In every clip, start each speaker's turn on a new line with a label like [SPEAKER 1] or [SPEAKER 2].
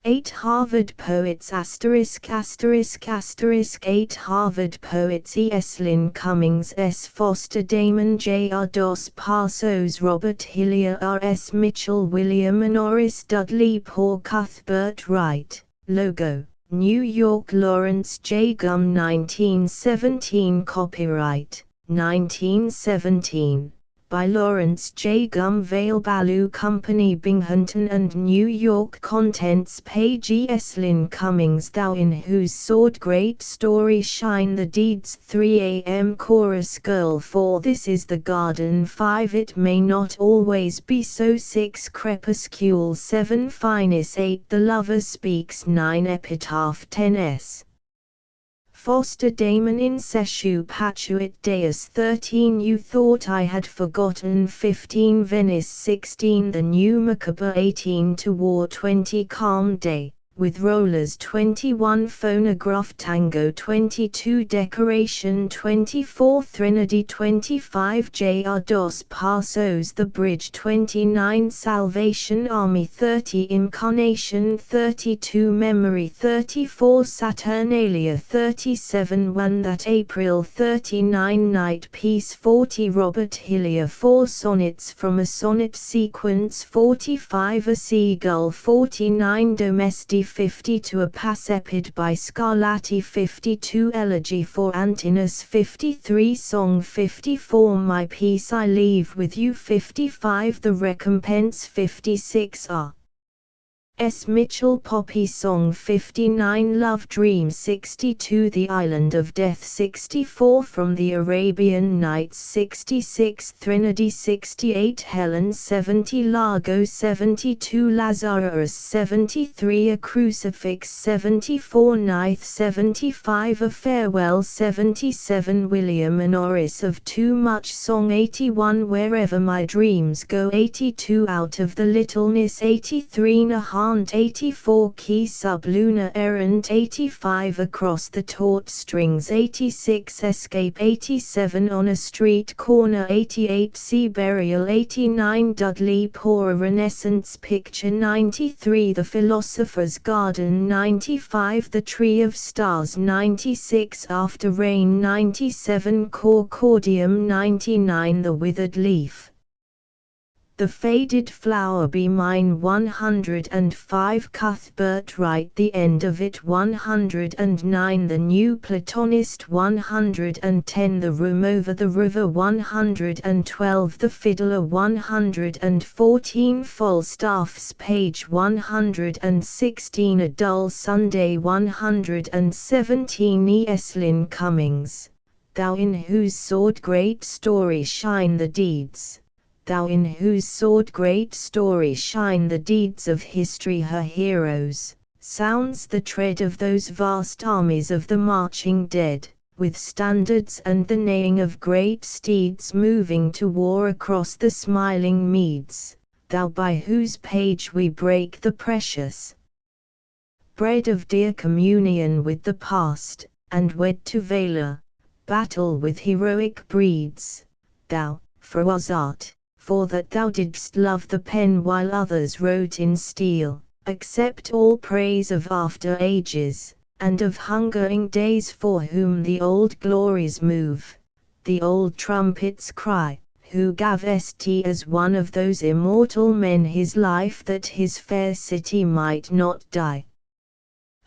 [SPEAKER 1] 8 Harvard poets ********, 8 Harvard poets E. S. Lynn Cummings, S. Foster Damon, J. R. Dos Passos, Robert Hillier, R. S. Mitchell, William Norris Dudley, Paul Cuthbert Wright. Logo, New York, Lawrence J. Gum, 1917. Copyright 1917. By Lawrence J. Gum, Vale Balu Company, Binghamton and New York. Contents page. E. S. Lynn Cummings, Thou in whose sword great story shine the deeds. 3 a.m. Chorus Girl, 4 This is the garden. 5 It may not always be so. 6 Crepuscule, 7 Finis, 8 The lover speaks, 9 Epitaph, 10 S. Foster Damon, in Sessu Patuit Deus, 13 You thought I had forgotten, 15 Venice, 16 The New Macabre, 18 To War, 20 Calm Day with Rollers, 21 Phonograph Tango, 22 Decoration, 24 Threnody, 25 J.R. Dos Passos The Bridge, 29 Salvation Army, 30 Incarnation, 32 Memory, 34 Saturnalia, 37 One That April, 39 Night Piece, 40 Robert Hillier, 4 Sonnets from a Sonnet Sequence, 45 A Seagull, 49 Domestic, 52 A Passepid by Scarlatti, 52 Elegy for Antinous, 53 Song, 54 My Peace I Leave With You, 55 The Recompense, 56 R. S. Mitchell Poppy Song, 59 Love Dream, 62 The Island of Death, 64 From the Arabian Nights, 66 Threnody, 68 Helen, 70 Largo, 72 Lazarus, 73 A Crucifix, 74 Ninth, 75 A Farewell, 77 William Norris of Too Much Song, 81 Wherever My Dreams Go, 82 Out of the Littleness, 83 Nahant, 84 Key Sublunar Errand, 85 Across the Taut Strings, 86 Escape, 87 On a Street Corner, 88 Sea Burial, 89 Dudley Poor A Renaissance Picture, 93 The Philosopher's Garden, 95 The Tree of Stars, 96 After Rain, 97 Corcordium, 99 The Withered Leaf, The Faded Flower Be Mine, 105 Cuthbert Wright The End of It, 109 The New Platonist, 110 The Room Over the River, 112 The Fiddler, 114 Falstaff's Page, 116 A Dull Sunday, 117 E. S. Lynn Cummings, Thou in whose sword great story shine the deeds. Thou in whose sword great story shine the deeds of history, her heroes, sounds the tread of those vast armies of the marching dead, with standards and the neighing of great steeds moving to war across the smiling meads, thou by whose page we break the precious bread of dear communion with the past, and wed to valor, battle with heroic breeds, thou, for us art. For that thou didst love the pen while others wrote in steel, accept all praise of after ages, and of hungering days, for whom the old glories move, the old trumpets cry, who gavest as one of those immortal men his life that his fair city might not die.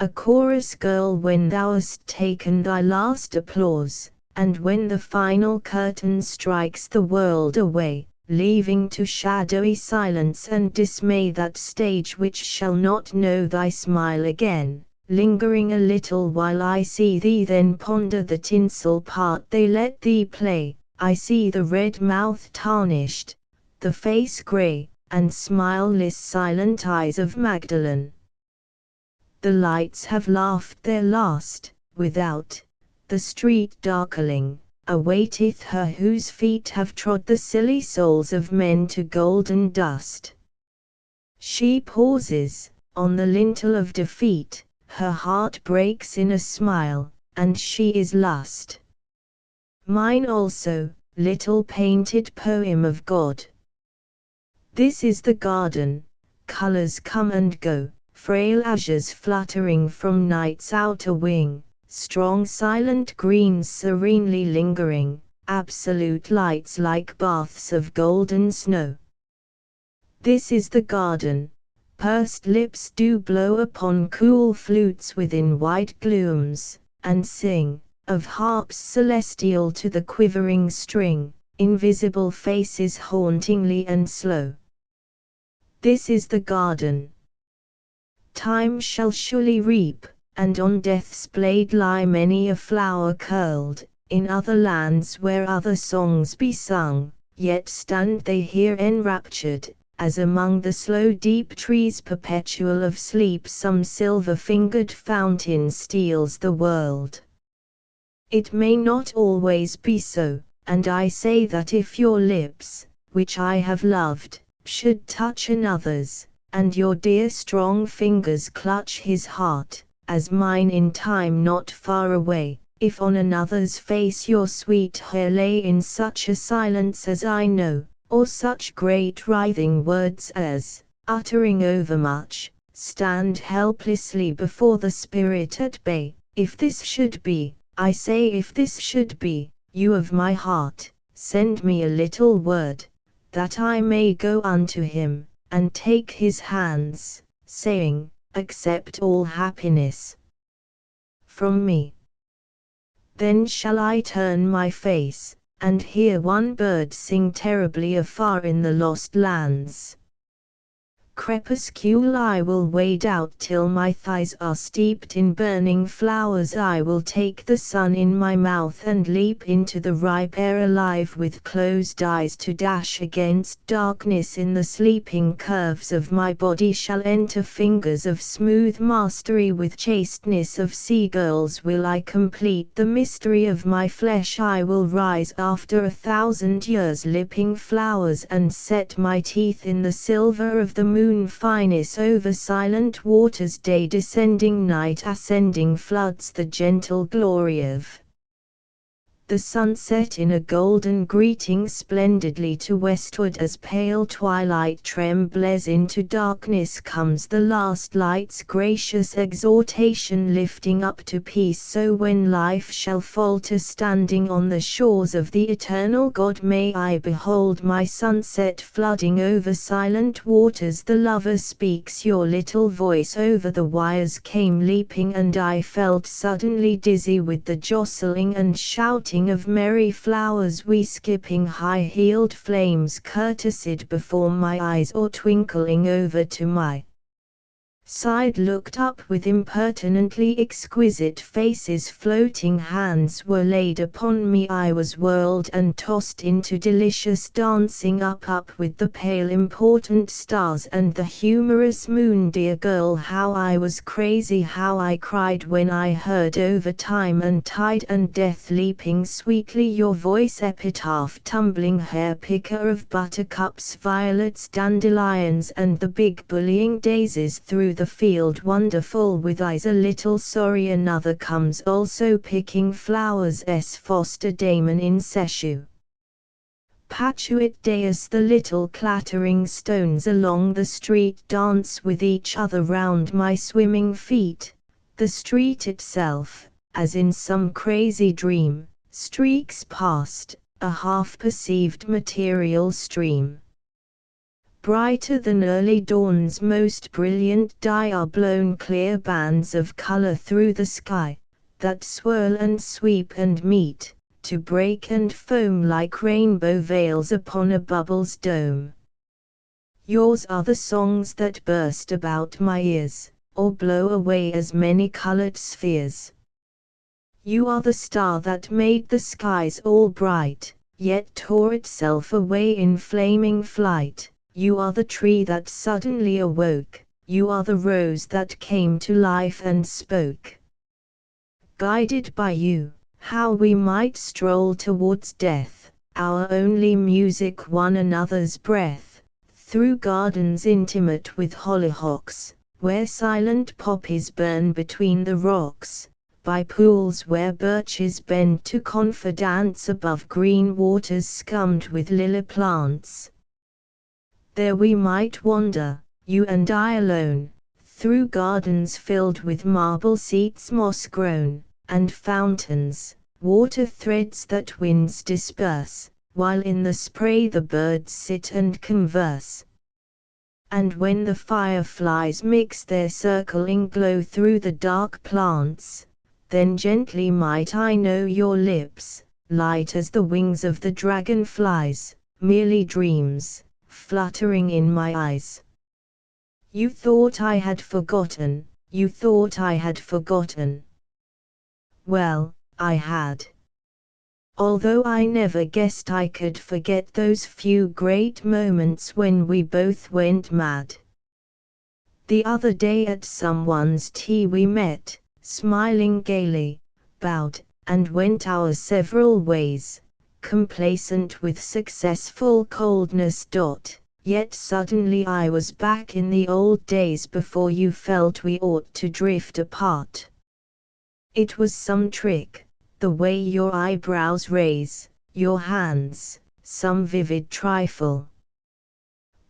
[SPEAKER 1] A chorus girl, when thou hast taken thy last applause, and when the final curtain strikes the world away, leaving to shadowy silence and dismay that stage which shall not know thy smile again, lingering a little while I see thee, then ponder the tinsel part they let thee play, I see the red mouth tarnished, the face grey, and smileless silent eyes of Magdalene. The lights have laughed their last, without, the street darkling, awaiteth her whose feet have trod the silly souls of men to golden dust. She pauses, on the lintel of defeat, her heart breaks in a smile, and she is lust. Mine also, little painted poem of God. This is the garden, colors come and go, frail azures fluttering from night's outer wing, strong silent greens serenely lingering, absolute lights like baths of golden snow. This is the garden. Pursed lips do blow upon cool flutes within white glooms, and sing, of harps celestial to the quivering string, invisible faces hauntingly and slow. This is the garden. Time shall surely reap, and on death's blade lie many a flower curled, in other lands where other songs be sung, yet stand they here enraptured, as among the slow deep trees perpetual of sleep some silver-fingered fountain steals the world. It may not always be so, and I say that if your lips, which I have loved, should touch another's, and your dear strong fingers clutch his heart, as mine in time not far away, if on another's face your sweet hair lay in such a silence as I know, or such great writhing words as, uttering overmuch, stand helplessly before the spirit at bay, if this should be, I say if this should be, you of my heart, send me a little word, that I may go unto him, and take his hands, saying, accept all happiness from me. Then shall I turn my face, and hear one bird sing terribly afar in the lost lands. Crepuscule I will wade out till my thighs are steeped in burning flowers. I will take the sun in my mouth and leap into the ripe air alive with closed eyes to dash against darkness. In the sleeping curves of my body shall enter fingers of smooth mastery. With chasteness of sea-girls will I complete the mystery of my flesh. I will rise after 1,000 years lipping flowers and set my teeth in the silver of the moon. Finest over silent waters, day descending, night ascending, floods the gentle glory of the sunset in a golden greeting splendidly to westward. As pale twilight trembles into darkness comes the last light's gracious exhortation lifting up to peace. So when life shall falter standing on the shores of the eternal God, may I behold my sunset flooding over silent waters. The lover speaks, your little voice over the wires came leaping, and I felt suddenly dizzy with the jostling and shouting of merry flowers. We skipping high-heeled flames courtesied before my eyes, or twinkling over to my side looked up with impertinently exquisite faces. Floating hands were laid upon me. I was whirled and tossed into delicious dancing up with the pale important stars and the humorous moon. Dear girl, how I was crazy, how I cried when I heard over time and tide and death leaping sweetly your voice. Epitaph, tumbling hair, picker of buttercups, violets, dandelions and the big bullying daisies through the field, wonderful with eyes a little sorry. Another comes also picking flowers. Foster Damon in Seshu. Patuit Deus, the little clattering stones along the street dance with each other round my swimming feet. The street itself, as in some crazy dream, streaks past, a half-perceived material stream. Brighter than early dawn's most brilliant dye are blown clear bands of color through the sky, that swirl and sweep and meet, to break and foam like rainbow veils upon a bubble's dome. Yours are the songs that burst about my ears, or blow away as many-colored spheres. You are the star that made the skies all bright, yet tore itself away in flaming flight. You are the tree that suddenly awoke, you are the rose that came to life and spoke. Guided by you, how we might stroll towards death, our only music one another's breath, through gardens intimate with hollyhocks, where silent poppies burn between the rocks, by pools where birches bend to confidence, above green waters scummed with lily plants. There we might wander, you and I alone, through gardens filled with marble seats moss grown, and fountains, water threads that winds disperse, while in the spray the birds sit and converse. And when the fireflies mix their circling glow through the dark plants, then gently might I know your lips, light as the wings of the dragonflies, merely dreams, fluttering in my eyes. You thought I had forgotten, you thought I had forgotten. Well, I had. Although I never guessed I could forget those few great moments when we both went mad. The other day at someone's tea we met, smiling gaily, bowed, and went our several ways, complacent with successful coldness. Yet suddenly I was back in the old days before you felt we ought to drift apart. It was some trick, the way your eyebrows raise, your hands, some vivid trifle.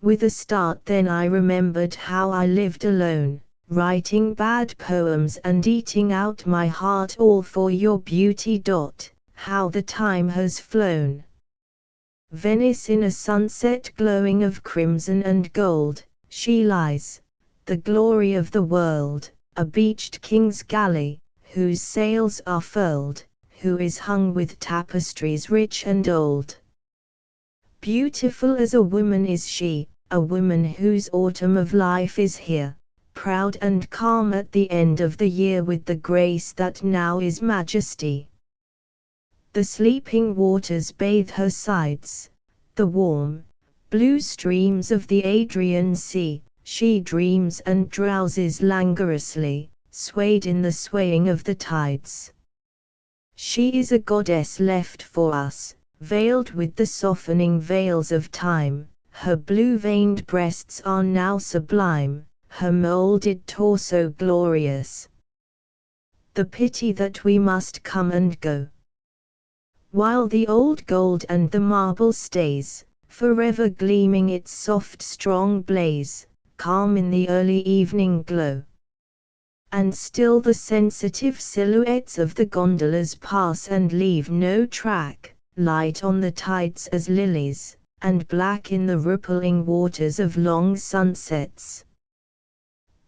[SPEAKER 1] With a start then I remembered how I lived alone, writing bad poems and eating out my heart all for your beauty. How the time has flown. Venice in a sunset glowing of crimson and gold, she lies, the glory of the world, a beached king's galley, whose sails are furled, who is hung with tapestries rich and old. Beautiful as a woman is she, a woman whose autumn of life is here, proud and calm at the end of the year with the grace that now is majesty. The sleeping waters bathe her sides, the warm, blue streams of the Adrian Sea, she dreams and drowses languorously, swayed in the swaying of the tides. She is a goddess left for us, veiled with the softening veils of time, her blue-veined breasts are now sublime, her moulded torso glorious. The pity that we must come and go, while the old gold and the marble stays, forever gleaming its soft strong blaze, calm in the early evening glow. And still the sensitive silhouettes of the gondolas pass and leave no track, light on the tides as lilies, and black in the rippling waters of long sunsets.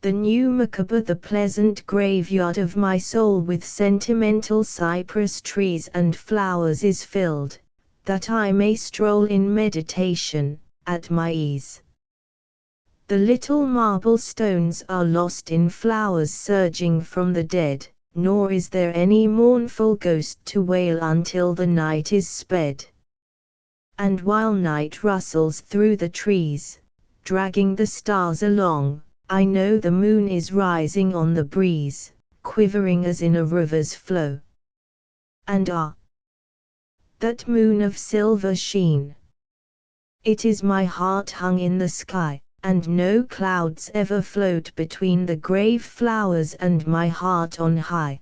[SPEAKER 1] The new Macabre, the pleasant graveyard of my soul with sentimental cypress trees and flowers is filled, that I may stroll in meditation, at my ease. The little marble stones are lost in flowers surging from the dead, nor is there any mournful ghost to wail until the night is sped. And while night rustles through the trees, dragging the stars along, I know the moon is rising on the breeze, quivering as in a river's flow. And that moon of silver sheen, it is my heart hung in the sky, and no clouds ever float between the grave flowers and my heart on high.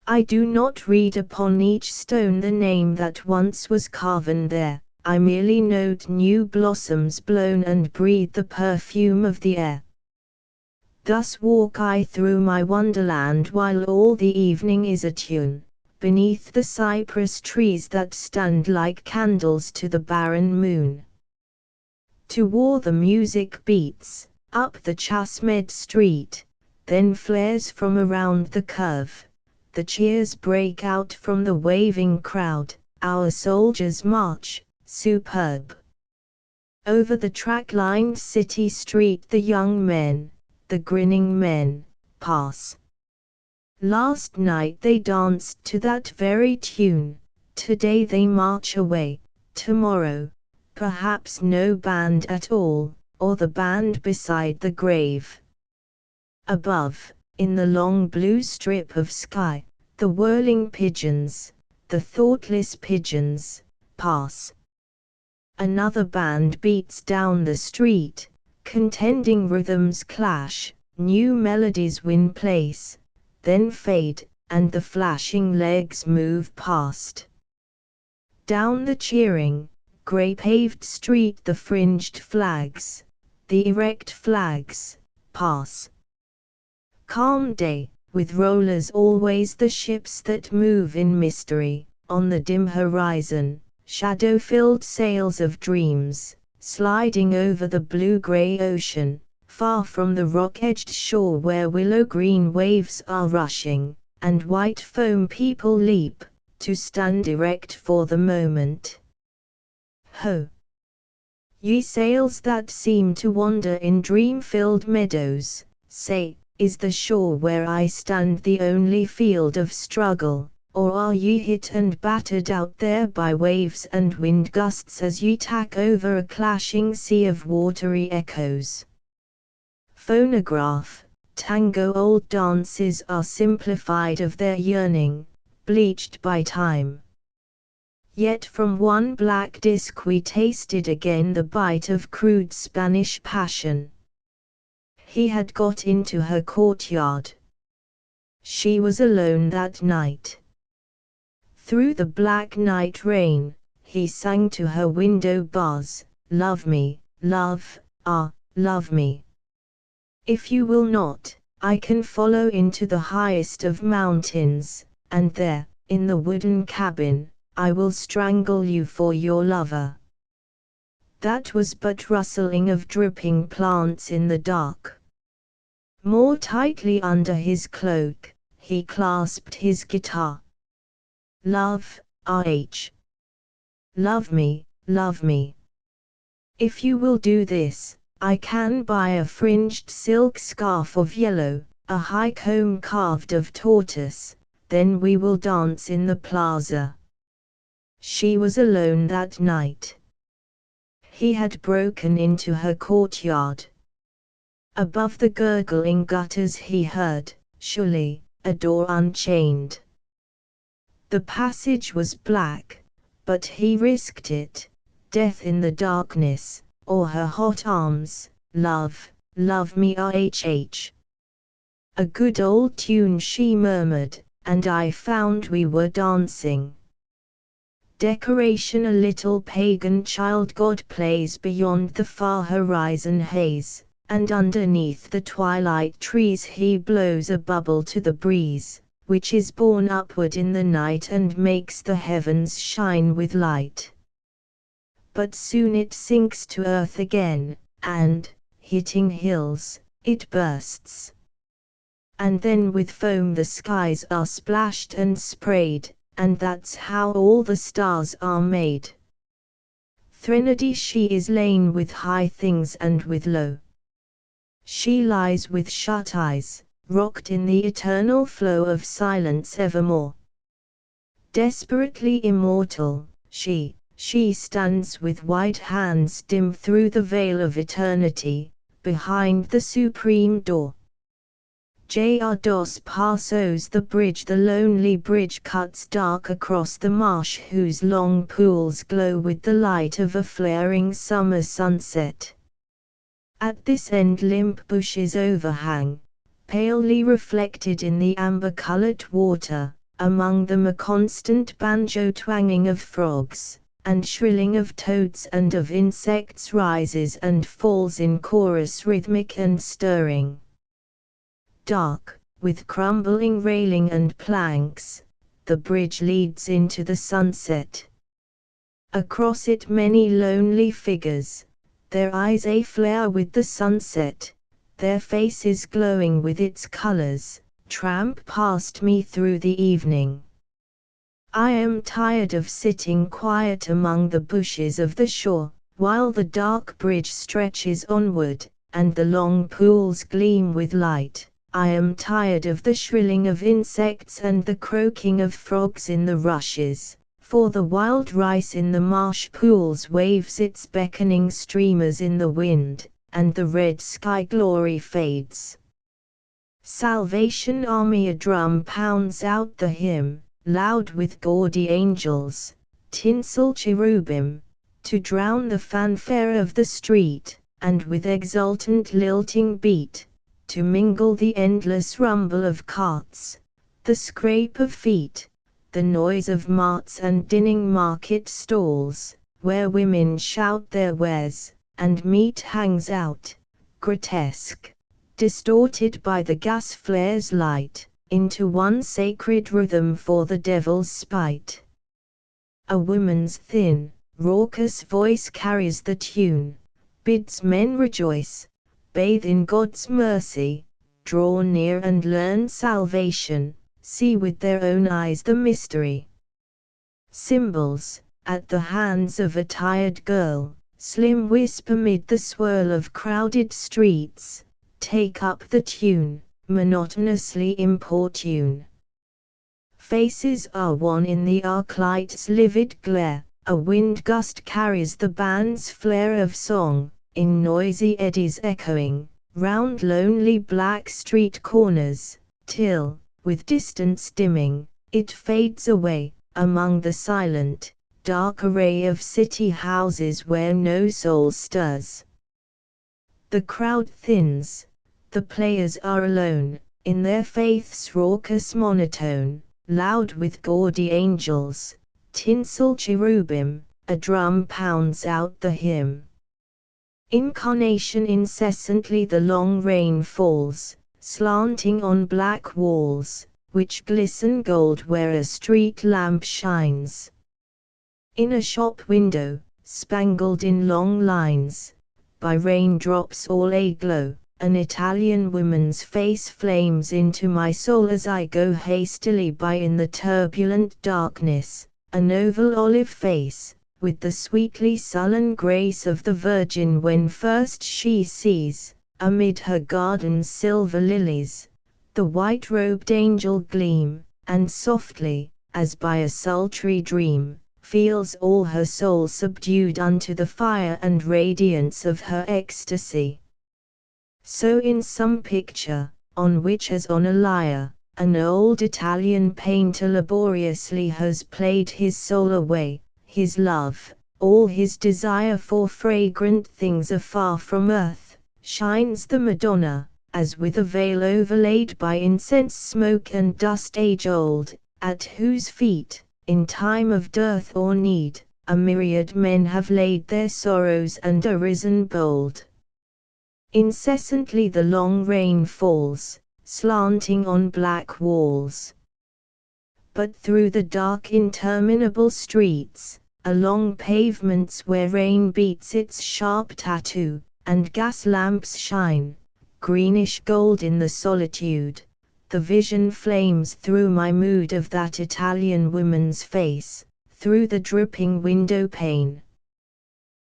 [SPEAKER 1] I do not read upon each stone the name that once was carven there, I merely note new blossoms blown and breathe the perfume of the air. Thus walk I through my wonderland while all the evening is atune, beneath the cypress trees that stand like candles to the barren moon. To war the music beats, up the Chasmed street, then flares from around the curve, the cheers break out from the waving crowd, our soldiers march, superb. Over the track-lined city street the young men, the grinning men, pass. Last night they danced to that very tune, today they march away, tomorrow, perhaps no band at all, or the band beside the grave. Above, in the long blue strip of sky, the whirling pigeons, the thoughtless pigeons, pass. Another band beats down the street, contending rhythms clash, new melodies win place, then fade, and the flashing legs move past. Down the cheering, grey-paved street the fringed flags, the erect flags, pass. Calm day, with rollers always the ships that move in mystery, on the dim horizon, shadow-filled sails of dreams, sliding over the blue-gray ocean, far from the rock-edged shore where willow-green waves are rushing, and white foam people leap, to stand erect for the moment. Ho! Ye sails that seem to wander in dream-filled meadows, say, is the shore where I stand the only field of struggle, or are ye hit and battered out there by waves and wind gusts as ye tack over a clashing sea of watery echoes? Phonograph, tango old dances are simplified of their yearning, bleached by time. Yet from one black disc we tasted again the bite of crude Spanish passion. He had got into her courtyard. She was alone that night. Through the black night rain, he sang to her window bars, "Love me, love, ah, love me. If you will not, I can follow into the highest of mountains, and there, in the wooden cabin, I will strangle you for your lover." That was but rustling of dripping plants in the dark. More tightly under his cloak, he clasped his guitar. "Love, ah. Love me, love me. If you will do this, I can buy a fringed silk scarf of yellow, a high comb carved of tortoise, then we will dance in the plaza." She was alone that night. He had broken into her courtyard. Above the gurgling gutters he heard, surely, a door unchained. The passage was black, but he risked it, death in the darkness, or her hot arms, "Love, love me ah." A good old tune she murmured, and I found we were dancing. Decoration a little pagan child god plays beyond the far horizon haze, and underneath the twilight trees he blows a bubble to the breeze, which is borne upward in the night and makes the heavens shine with light. But soon it sinks to earth again, and, hitting hills, it bursts. And then with foam the skies are splashed and sprayed, and that's how all the stars are made. Threnody she is lain with high things and with low. She lies with shut eyes, rocked in the eternal flow of silence evermore. Desperately immortal, she stands with white hands dim through the veil of eternity, behind the supreme door. Dos Pasos the bridge, the lonely bridge cuts dark across the marsh whose long pools glow with the light of a flaring summer sunset. At this end limp bushes overhang, palely reflected in the amber-colored water, among them a constant banjo twanging of frogs, and shrilling of toads and of insects rises and falls in chorus rhythmic and stirring. Dark, with crumbling railing and planks, the bridge leads into the sunset. Across it many lonely figures, their eyes aflare with the sunset, their faces glowing with its colors, tramp past me through the evening. I am tired of sitting quiet among the bushes of the shore, while the dark bridge stretches onward, and the long pools gleam with light. I am tired of the shrilling of insects and the croaking of frogs in the rushes, for the wild rice in the marsh pools waves its beckoning streamers in the wind, and the red sky glory fades. Salvation Army a drum pounds out the hymn, loud with gaudy angels, tinsel cherubim, to drown the fanfare of the street, and with exultant lilting beat, to mingle the endless rumble of carts, the scrape of feet, the noise of marts and dinning market stalls, where women shout their wares, and meat hangs out, grotesque, distorted by the gas flare's light, into one sacred rhythm for the devil's spite. A woman's thin, raucous voice carries the tune, bids men rejoice, bathe in God's mercy, draw near and learn salvation, see with their own eyes the mystery. Cymbals, at the hands of a tired girl, slim wisp amid the swirl of crowded streets, take up the tune, monotonously importune. Faces are wan in the arc light's livid glare, a wind gust carries the band's flare of song, in noisy eddies echoing, round lonely black street corners, till, with distance dimming, it fades away, among the silent, dark array of city houses where no soul stirs. The crowd thins, the players are alone, in their faith's raucous monotone, loud with gaudy angels, tinsel cherubim, a drum pounds out the hymn. Incarnation incessantly the long rain falls, slanting on black walls, which glisten gold where a street lamp shines. In a shop window, spangled in long lines, by raindrops all aglow, an Italian woman's face flames into my soul as I go hastily by in the turbulent darkness, an oval olive face, with the sweetly sullen grace of the Virgin when first she sees, amid her garden's silver lilies, the white-robed angel gleam, and softly, as by a sultry dream, feels all her soul subdued unto the fire and radiance of her ecstasy. So in some picture, on which as on a lyre, an old Italian painter laboriously has played his soul away, his love, all his desire for fragrant things afar from earth, shines the Madonna, as with a veil overlaid by incense smoke and dust age-old, at whose feet, in time of dearth or need, a myriad men have laid their sorrows and arisen bold. Incessantly the long rain falls, slanting on black walls. But through the dark interminable streets, along pavements where rain beats its sharp tattoo, and gas lamps shine, greenish gold in the solitude, the vision flames through my mood of that Italian woman's face, through the dripping window pane.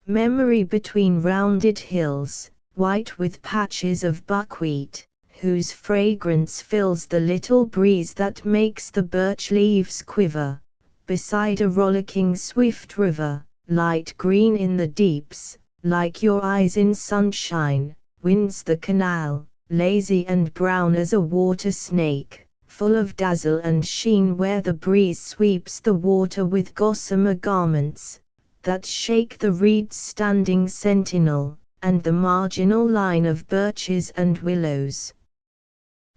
[SPEAKER 1] Memory between rounded hills, white with patches of buckwheat, whose fragrance fills the little breeze that makes the birch leaves quiver, beside a rollicking swift river, light green in the deeps, like your eyes in sunshine, winds the canal, lazy and brown as a water snake, full of dazzle and sheen where the breeze sweeps the water with gossamer garments, that shake the reeds standing sentinel, and the marginal line of birches and willows.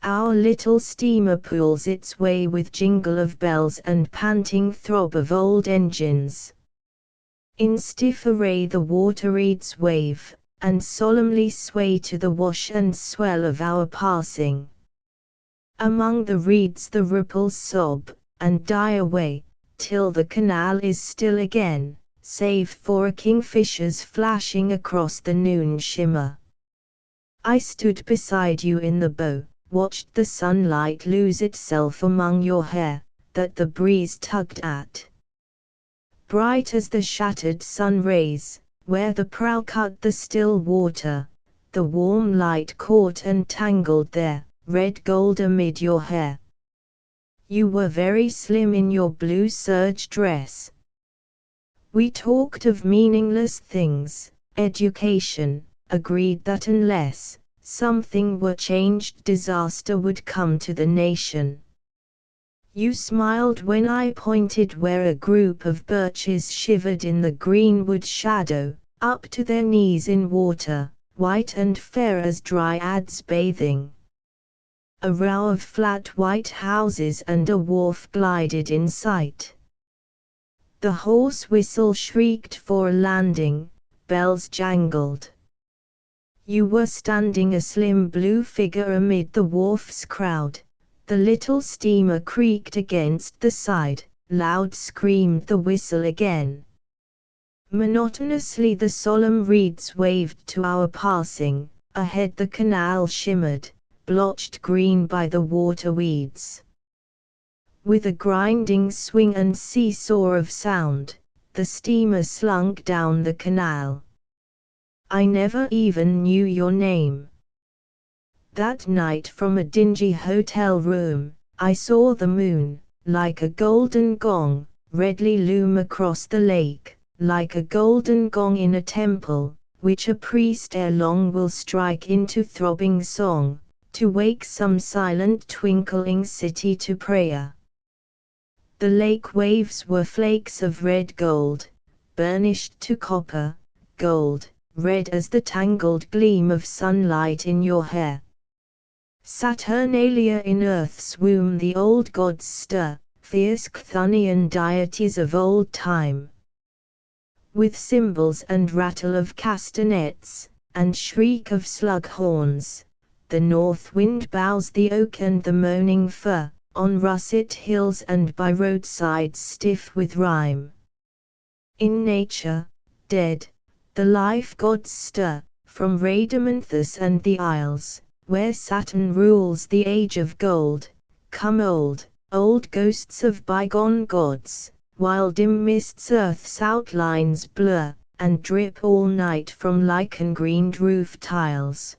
[SPEAKER 1] Our little steamer pulls its way with jingle of bells and panting throb of old engines. In stiff array the water reeds wave, and solemnly sway to the wash and swell of our passing. Among the reeds the ripples sob, and die away, till the canal is still again, save for a kingfisher's flashing across the noon shimmer. I stood beside you in the bow, watched the sunlight lose itself among your hair, that the breeze tugged at. Bright as the shattered sun rays, where the prow cut the still water, the warm light caught and tangled there, red gold amid your hair. You were very slim in your blue serge dress. We talked of meaningless things, education, agreed that unless something were changed disaster would come to the nation. You smiled when I pointed where a group of birches shivered in the greenwood shadow, up to their knees in water, white and fair as dryads bathing. A row of flat white houses and a wharf glided in sight. The horse whistle shrieked for a landing, bells jangled. You were standing a slim blue figure amid the wharf's crowd. The little steamer creaked against the side, loud screamed the whistle again. Monotonously the solemn reeds waved to our passing, ahead the canal shimmered, blotched green by the water weeds. With a grinding swing and seesaw of sound, the steamer slunk down the canal. I never even knew your name. That night from a dingy hotel room, I saw the moon, like a golden gong, redly loom across the lake, like a golden gong in a temple, which a priest ere long will strike into throbbing song, to wake some silent twinkling city to prayer. The lake waves were flakes of red gold, burnished to copper, gold, red as the tangled gleam of sunlight in your hair. Saturnalia in earth's womb the old gods stir, fierce Chthonian deities of old time. With cymbals and rattle of castanets, and shriek of slug horns, the north wind bows the oak and the moaning fir, on russet hills and by roadsides stiff with rime. In nature, dead, the life gods stir, from Rhadamanthus and the isles, where Saturn rules the age of gold, come old, old ghosts of bygone gods, while dim mists earth's outlines blur, and drip all night from lichen-greened roof tiles.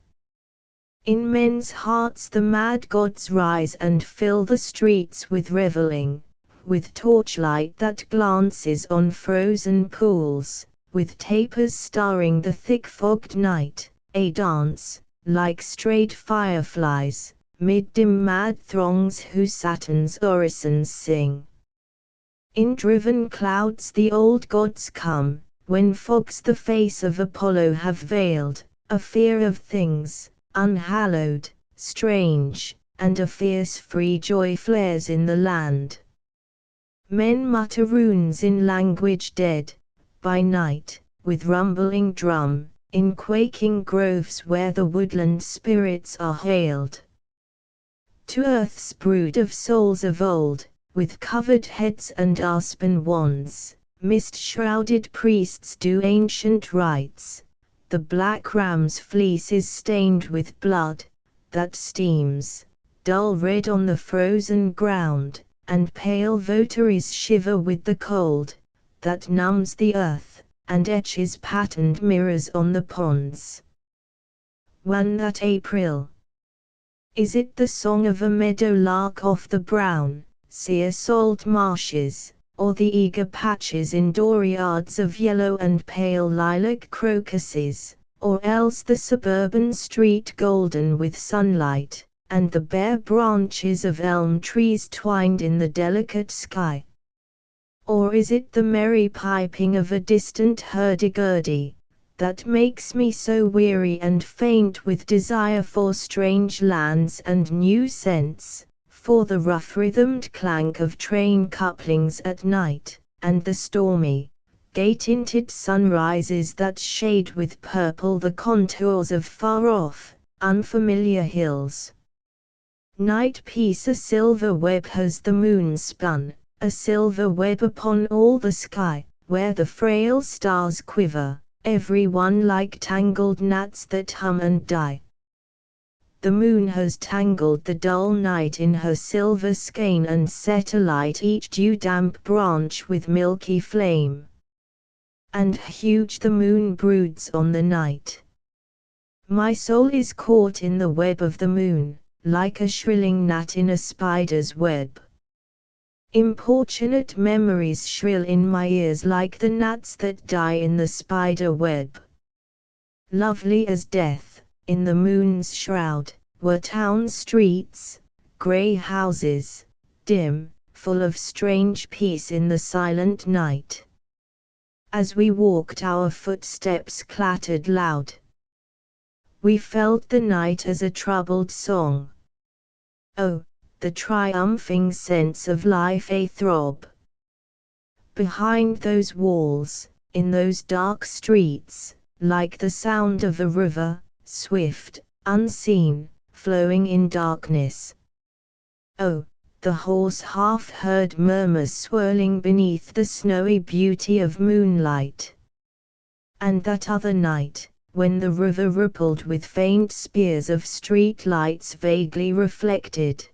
[SPEAKER 1] In men's hearts the mad gods rise and fill the streets with revelling, with torchlight that glances on frozen pools, with tapers starring the thick-fogged night, a dance, like strayed fireflies, mid dim mad throngs who Saturn's orisons sing. In driven clouds the old gods come, when fogs the face of Apollo have veiled, a fear of things unhallowed, strange, and a fierce free joy flares in the land. Men mutter runes in language dead, by night, with rumbling drum, in quaking groves where the woodland spirits are hailed. To earth's brood of souls of old, with covered heads and aspen wands, mist-shrouded priests do ancient rites. The black ram's fleece is stained with blood, that steams, dull red on the frozen ground, and pale votaries shiver with the cold, that numbs the earth, and etches patterned mirrors on the ponds. One that April. Is it the song of a meadow lark off the brown, sere salt marshes, or the eager patches in dooryards of yellow and pale lilac crocuses, or else the suburban street golden with sunlight, and the bare branches of elm trees twined in the delicate sky? Or is it the merry piping of a distant hurdy-gurdy, that makes me so weary and faint with desire for strange lands and new scents, for the rough-rhythmed clank of train couplings at night, and the stormy, gay-tinted sunrises that shade with purple the contours of far-off, unfamiliar hills? Night piece a silver web has the moon spun, a silver web upon all the sky, where the frail stars quiver, every one like tangled gnats that hum and die. The moon has tangled the dull night in her silver skein and set alight each dew-damp branch with milky flame. And huge the moon broods on the night. My soul is caught in the web of the moon, like a shrilling gnat in a spider's web. Importunate memories shrill in my ears like the gnats that die in the spider web. Lovely as death, in the moon's shroud, were town streets, grey houses, dim, full of strange peace in the silent night. As we walked our footsteps clattered loud. We felt the night as a troubled song. Oh, the triumphing sense of life a throb. Behind those walls, in those dark streets, like the sound of a river, swift, unseen, flowing in darkness. Oh, the hoarse half-heard murmurs swirling beneath the snowy beauty of moonlight. And that other night, when the river rippled with faint spears of street lights vaguely reflected.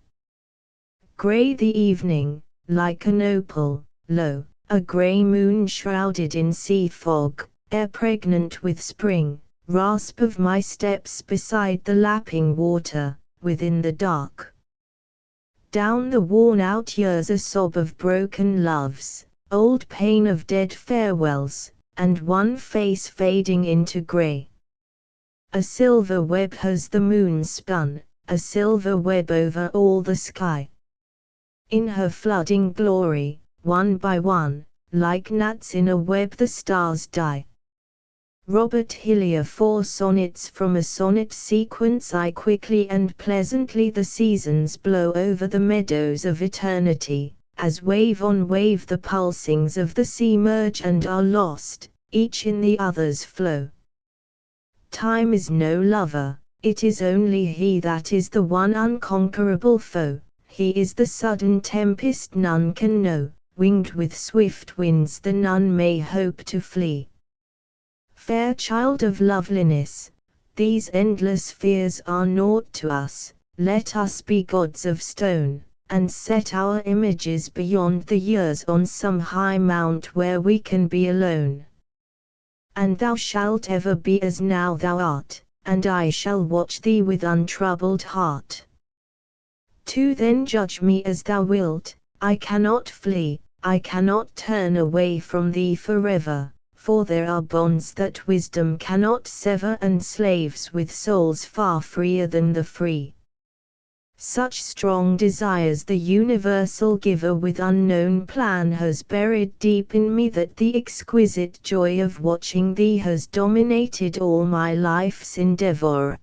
[SPEAKER 1] Grey the evening, like an opal, lo, a grey moon shrouded in sea fog, air pregnant with spring, rasp of my steps beside the lapping water, within the dark. Down the worn-out years a sob of broken loves, old pain of dead farewells, and one face fading into grey. A silver web has the moon spun, a silver web over all the sky. In her flooding glory, one by one, like gnats in a web the stars die. Robert Hillier. 4 sonnets from a sonnet sequence. I quickly and pleasantly the seasons blow over the meadows of eternity, as wave on wave the pulsings of the sea merge and are lost, each in the other's flow. Time is no lover, it is only he that is the one unconquerable foe, he is the sudden tempest none can know, winged with swift winds the none may hope to flee. Fair child of loveliness, these endless fears are naught to us, let us be gods of stone, and set our images beyond the years on some high mount where we can be alone. And thou shalt ever be as now thou art, and I shall watch thee with untroubled heart. To then judge me as thou wilt, I cannot flee, I cannot turn away from thee forever. For there are bonds that wisdom cannot sever and slaves with souls far freer than the free. Such strong desires the universal giver with unknown plan has buried deep in me that the exquisite joy of watching thee has dominated all my life's endeavor.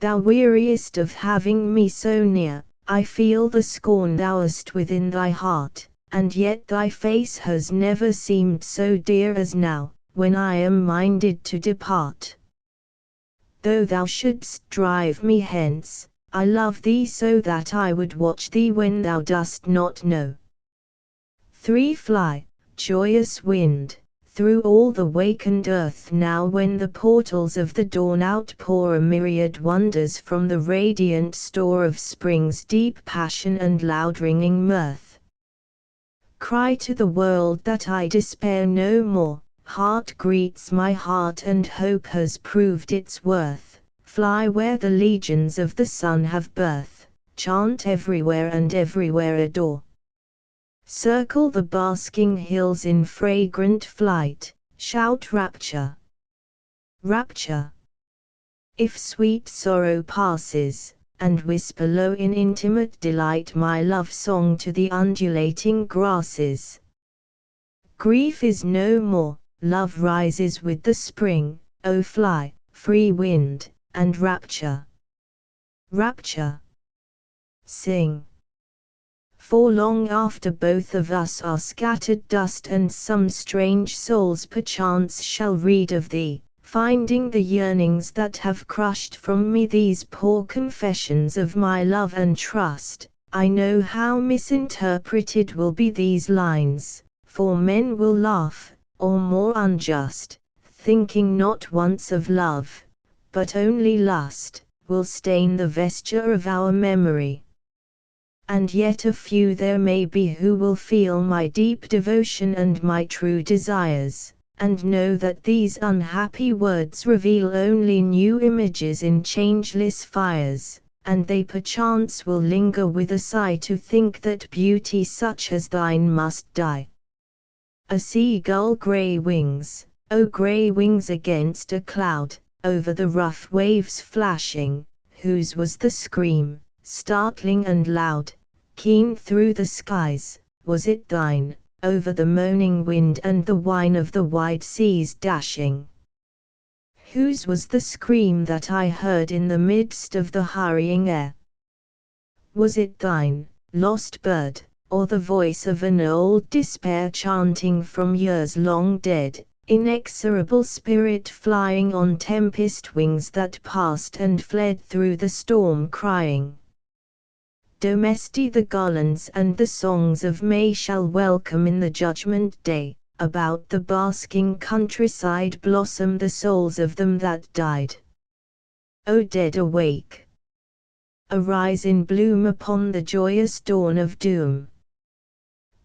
[SPEAKER 1] Thou weariest of having me so near, I feel the scorn thou hast within thy heart. And yet thy face has never seemed so dear as now, when I am minded to depart. Though thou shouldst drive me hence, I love thee so that I would watch thee when thou dost not know. 3 Fly, joyous wind, through all the wakened earth now when the portals of the dawn outpour a myriad wonders from the radiant store of spring's deep passion and loud ringing mirth. Cry to the world that I despair no more, heart greets my heart and hope has proved its worth, fly where the legions of the sun have birth, chant everywhere and everywhere adore. Circle the basking hills in fragrant flight, shout rapture. Rapture. If sweet sorrow passes, and whisper low in intimate delight my love song to the undulating grasses. Grief is no more, love rises with the spring, O fly, free wind, and rapture. Rapture. Sing. For long after both of us are scattered dust and some strange souls perchance shall read of thee, finding the yearnings that have crushed from me these poor confessions of my love and trust, I know how misinterpreted will be these lines, for men will laugh, or more unjust, thinking not once of love, but only lust, will stain the vesture of our memory. And yet a few there may be who will feel my deep devotion and my true desires, and know that these unhappy words reveal only new images in changeless fires, and they perchance will linger with a sigh to think that beauty such as thine must die. A seagull grey wings, O grey wings against a cloud, over the rough waves flashing, whose was the scream, startling and loud, keen through the skies, was it thine? Over the moaning wind and the whine of the wide seas dashing. Whose was the scream that I heard in the midst of the hurrying air? Was it thine, lost bird, or the voice of an old despair chanting from years long dead, inexorable spirit flying on tempest wings that passed and fled through the storm crying. Domesty the garlands and the songs of May shall welcome in the judgment day, about the basking countryside blossom the souls of them that died. O dead awake! Arise in bloom upon the joyous dawn of doom.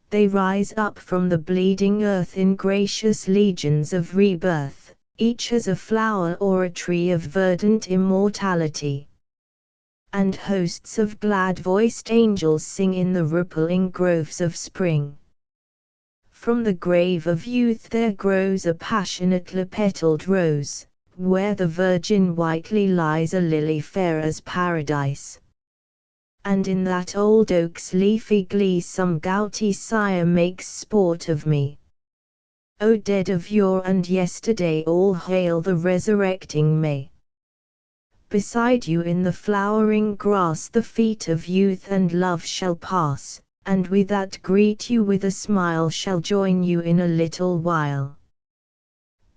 [SPEAKER 1] They rise up from the bleeding earth in gracious legions of rebirth, each as a flower or a tree of verdant immortality. And hosts of glad-voiced angels sing in the rippling groves of spring. From the grave of youth there grows a passionately petalled rose, where the virgin whitely lies a lily fair as paradise. And in that old oak's leafy glee some gouty sire makes sport of me. O dead of yore and yesterday, all hail the resurrecting May. Beside you in the flowering grass the feet of youth and love shall pass, and we that greet you with a smile shall join you in a little while.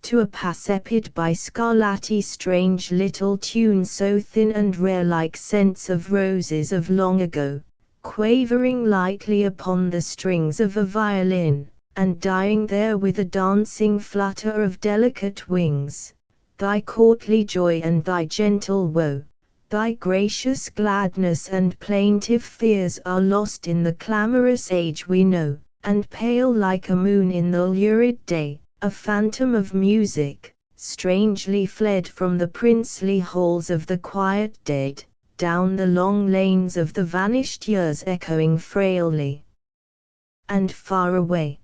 [SPEAKER 1] To a passepid by scarlatti strange little tune so thin and rare like scents of roses of long ago, quavering lightly upon the strings of a violin, and dying there with a dancing flutter of delicate wings. Thy courtly joy and thy gentle woe, thy gracious gladness and plaintive fears are lost in the clamorous age we know, and pale like a moon in the lurid day, a phantom of music, strangely fled from the princely halls of the quiet dead, down the long lanes of the vanished years echoing frailly. And far away.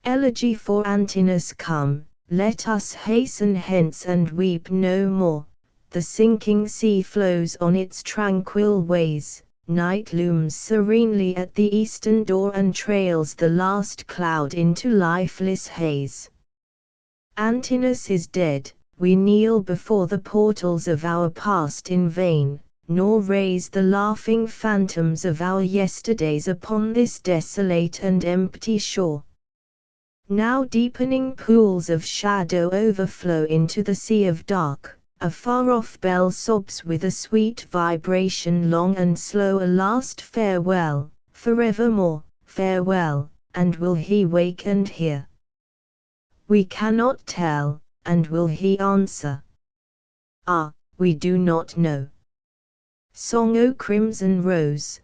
[SPEAKER 1] Elegy for Antinous come. Let us hasten hence and weep no more. The sinking sea flows on its tranquil ways, night looms serenely at the eastern door and trails the last cloud into lifeless haze. Antinous is dead, we kneel before the portals of our past in vain, nor raise the laughing phantoms of our yesterdays upon this desolate and empty shore. Now deepening pools of shadow overflow into the sea of dark, a far-off bell sobs with a sweet vibration long and slow a last farewell, forevermore, farewell, and will he wake and hear? We cannot tell, and will he answer? Ah, we do not know. Song O crimson rose,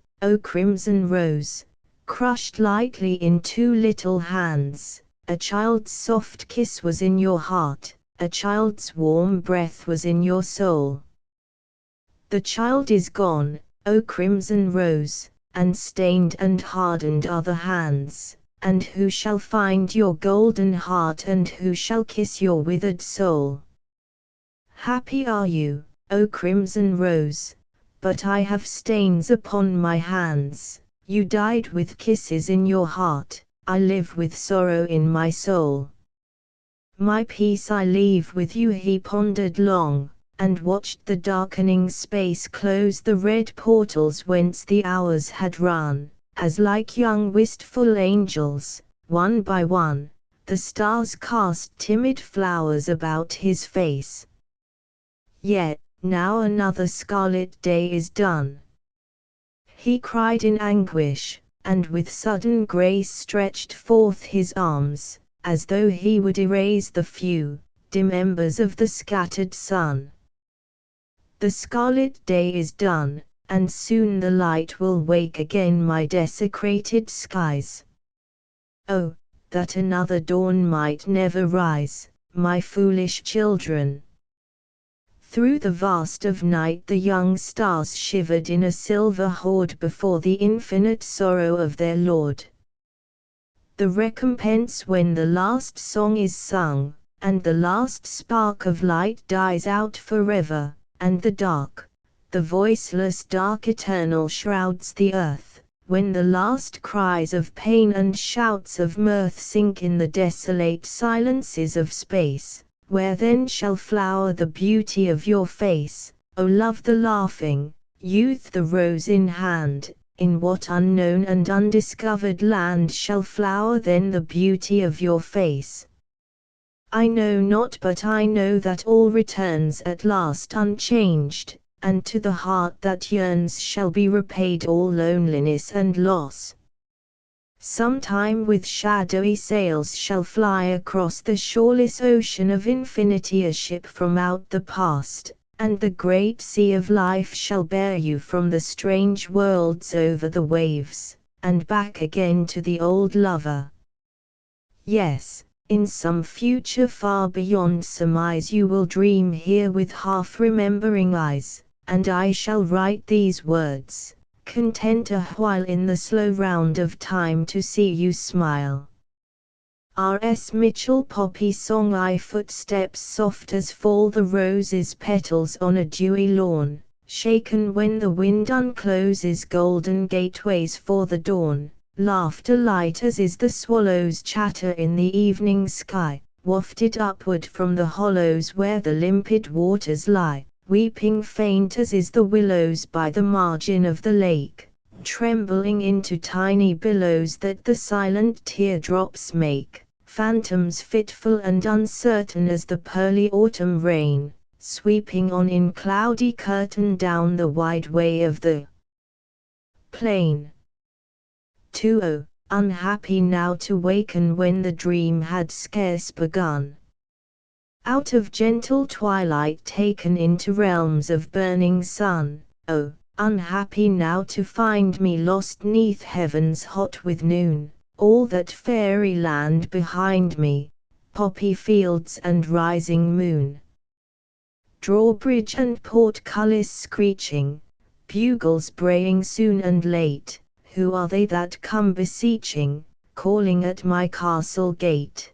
[SPEAKER 1] crushed lightly in two little hands. A child's soft kiss was in your heart, a child's warm breath was in your soul. The child is gone, O crimson rose, and stained and hardened are the hands, and who shall find your golden heart and who shall kiss your withered soul? Happy are you, O crimson rose, but I have stains upon my hands. You died with kisses in your heart, I live with sorrow in my soul. My peace I leave with you. He pondered long, and watched the darkening space close the red portals whence the hours had run, as like young wistful angels, one by one, the stars cast timid flowers about his face. Yet, now another scarlet day is done. He cried in anguish, and with sudden grace stretched forth his arms, as though he would erase the few, dim embers of the scattered sun. The scarlet day is done, and soon the light will wake again my desecrated skies. Oh, that another dawn might never rise, my foolish children! Through the vast of night the young stars shivered in a silver horde before the infinite sorrow of their Lord. The recompense when the last song is sung, and the last spark of light dies out forever, and the dark, the voiceless dark eternal shrouds the earth, when the last cries of pain and shouts of mirth sink in the desolate silences of space. Where then shall flower the beauty of your face, O love the laughing, youth the rose in hand, in what unknown and undiscovered land shall flower then the beauty of your face? I know not, but I know that all returns at last unchanged, and to the heart that yearns shall be repaid all loneliness and loss. Sometime with shadowy sails shall fly across the shoreless ocean of infinity a ship from out the past, and the great sea of life shall bear you from the strange worlds over the waves, and back again to the old lover. Yes, in some future far beyond surmise you will dream here with half-remembering eyes, and I shall write these words, content a while in the slow round of time to see you smile. R. S. Mitchell. Poppy Song. I footsteps soft as fall the roses' petals on a dewy lawn, shaken when the wind uncloses golden gateways for the dawn. Laughter light as is the swallow's chatter in the evening sky, wafted upward from the hollows where the limpid waters lie, weeping faint as is the willows by the margin of the lake, trembling into tiny billows that the silent teardrops make, phantoms fitful and uncertain as the pearly autumn rain, sweeping on in cloudy curtain down the wide way of the plain. 2. Unhappy now to waken when the dream had scarce begun. Out of gentle twilight taken into realms of burning sun, oh, unhappy now to find me lost 'neath heavens hot with noon, all that fairy land behind me, poppy fields and rising moon. Drawbridge and portcullis screeching, bugles braying soon and late. Who are they that come beseeching, calling at my castle gate?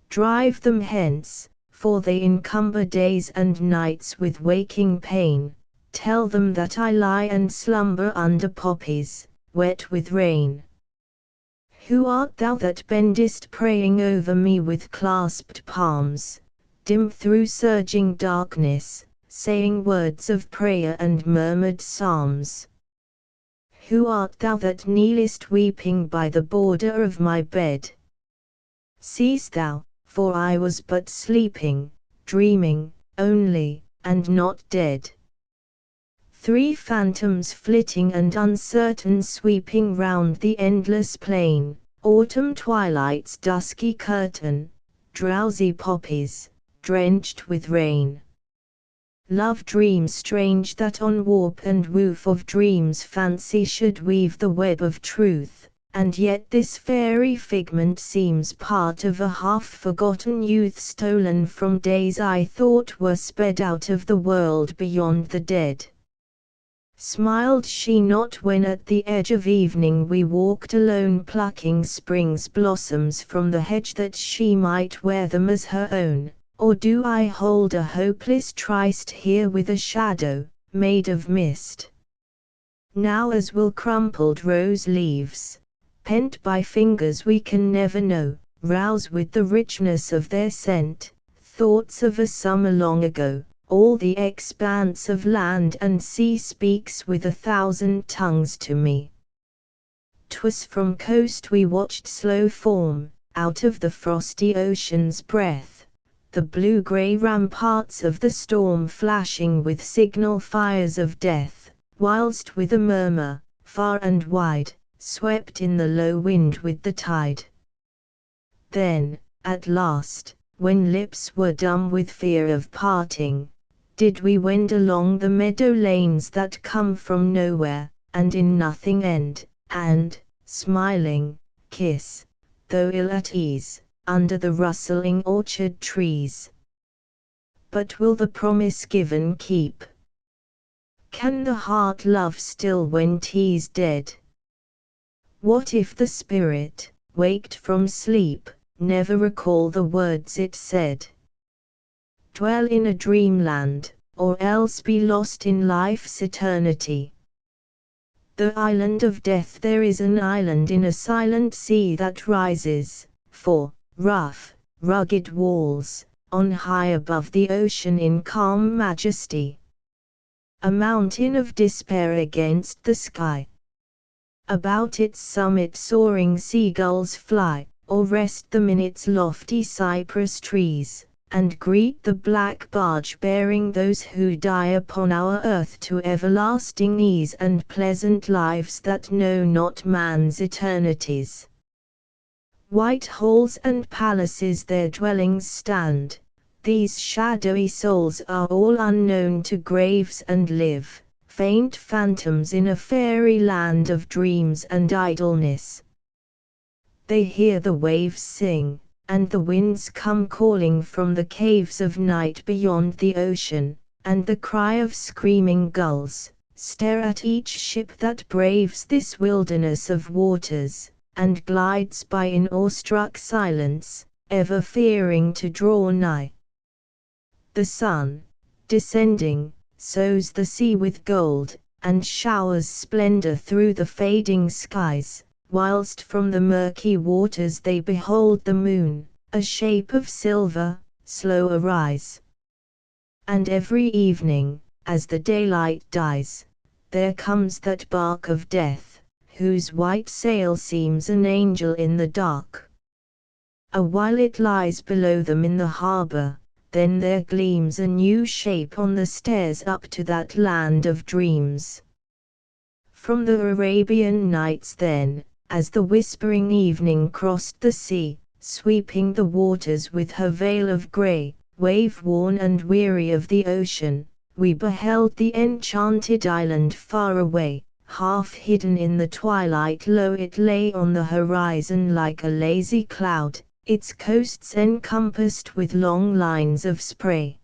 [SPEAKER 1] Drive them hence, for they encumber days and nights with waking pain. Tell them that I lie and slumber under poppies, wet with rain. Who art thou that bendest praying over me with clasped palms, dim through surging darkness, saying words of prayer and murmured psalms? Who art thou that kneelest weeping by the border of my bed? Seest thou, for I was but sleeping, dreaming, only, and not dead. 3 phantoms flitting and uncertain sweeping round the endless plain, autumn twilight's dusky curtain, drowsy poppies, drenched with rain. Love dreams strange that on warp and woof of dreams fancy should weave the web of truth, and yet this fairy figment seems part of a half-forgotten youth stolen from days I thought were sped out of the world beyond the dead. Smiled she not when at the edge of evening we walked alone plucking spring's blossoms from the hedge that she might wear them as her own? Or do I hold a hopeless tryst here with a shadow, made of mist? Now as will crumpled rose leaves, pent by fingers we can never know, rouse with the richness of their scent, thoughts of a summer long ago, all the expanse of land and sea speaks with 1,000 tongues to me. 'Twas from coast we watched slow form, out of the frosty ocean's breath, the blue-grey ramparts of the storm flashing with signal fires of death, whilst with a murmur, far and wide, swept in the low wind with the tide. Then, at last, when lips were dumb with fear of parting, did we wend along the meadow lanes that come from nowhere, and in nothing end, and, smiling, kiss, though ill at ease, under the rustling orchard trees. But will the promise given keep? Can the heart love still when 'tis dead? What if the spirit, waked from sleep, never recall the words it said? Dwell in a dreamland, or else be lost in life's eternity. The island of death. There is an island in a silent sea that rises, for rough, rugged walls, on high above the ocean in calm majesty. A mountain of despair against the sky. About its summit soaring seagulls fly, or rest them in its lofty cypress trees, and greet the black barge bearing those who die upon our earth to everlasting ease and pleasant lives that know not man's eternities. White halls and palaces their dwellings stand, these shadowy souls are all unknown to graves and live, faint phantoms in a fairy land of dreams and idleness. They hear the waves sing, and the winds come calling from the caves of night beyond the ocean, and the cry of screaming gulls, stare at each ship that braves this wilderness of waters, and glides by in awestruck silence, ever fearing to draw nigh. The sun, descending, sows the sea with gold, and showers splendor through the fading skies, whilst from the murky waters they behold the moon, a shape of silver, slow arise. And every evening, as the daylight dies, there comes that bark of death, whose white sail seems an angel in the dark. A while it lies below them in the harbor, then there gleams a new shape on the stairs up to that land of dreams. From the Arabian Nights then, as the whispering evening crossed the sea, sweeping the waters with her veil of grey, wave-worn and weary of the ocean, we beheld the enchanted island far away. Half hidden in the twilight low it lay on the horizon like a lazy cloud, its coasts encompassed with long lines of spray.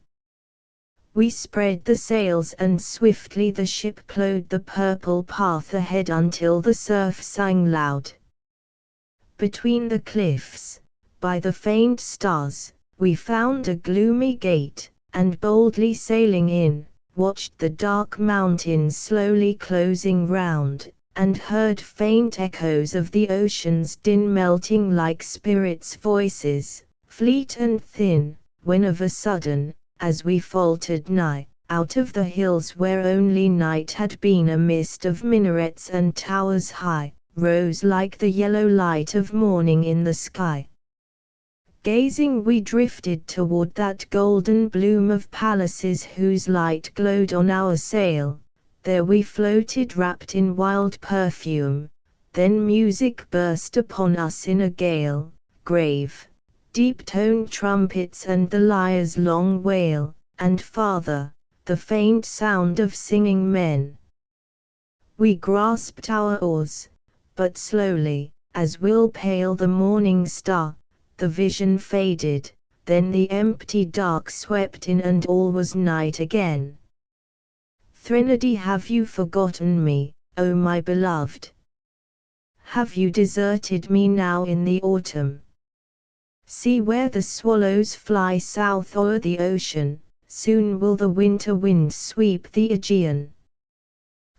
[SPEAKER 1] We spread the sails and swiftly the ship ploughed the purple path ahead until the surf sang loud. Between the cliffs, by the faint stars, we found a gloomy gate, and boldly sailing in, watched the dark mountains slowly closing round, and heard faint echoes of the ocean's din melting like spirits' voices, fleet and thin, when of a sudden, as we faltered nigh, out of the hills where only night had been a mist of minarets and towers high, rose like the yellow light of morning in the sky. Gazing we drifted toward that golden bloom of palaces whose light glowed on our sail, there we floated wrapped in wild perfume, then music burst upon us in a gale, grave, deep-toned trumpets and the lyre's long wail, and farther, the faint sound of singing men. We grasped our oars, but slowly, as will pale the morning star, the vision faded, then the empty dark swept in and all was night again. Threnody, have you forgotten me, O my beloved? Have you deserted me now in the autumn? See where the swallows fly south o'er the ocean, soon will the winter wind sweep the Aegean.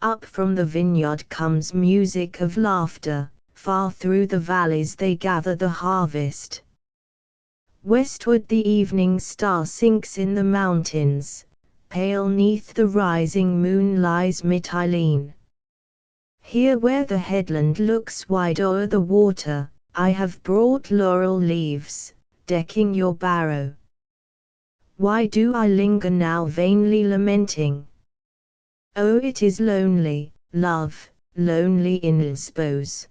[SPEAKER 1] Up from the vineyard comes music of laughter, far through the valleys they gather the harvest. Westward the evening star sinks in the mountains, pale 'neath the rising moon lies Mytilene. Here where the headland looks wide o'er the water, I have brought laurel leaves, decking your barrow. Why do I linger now vainly lamenting? Oh, it is lonely, love, lonely in Lesbos.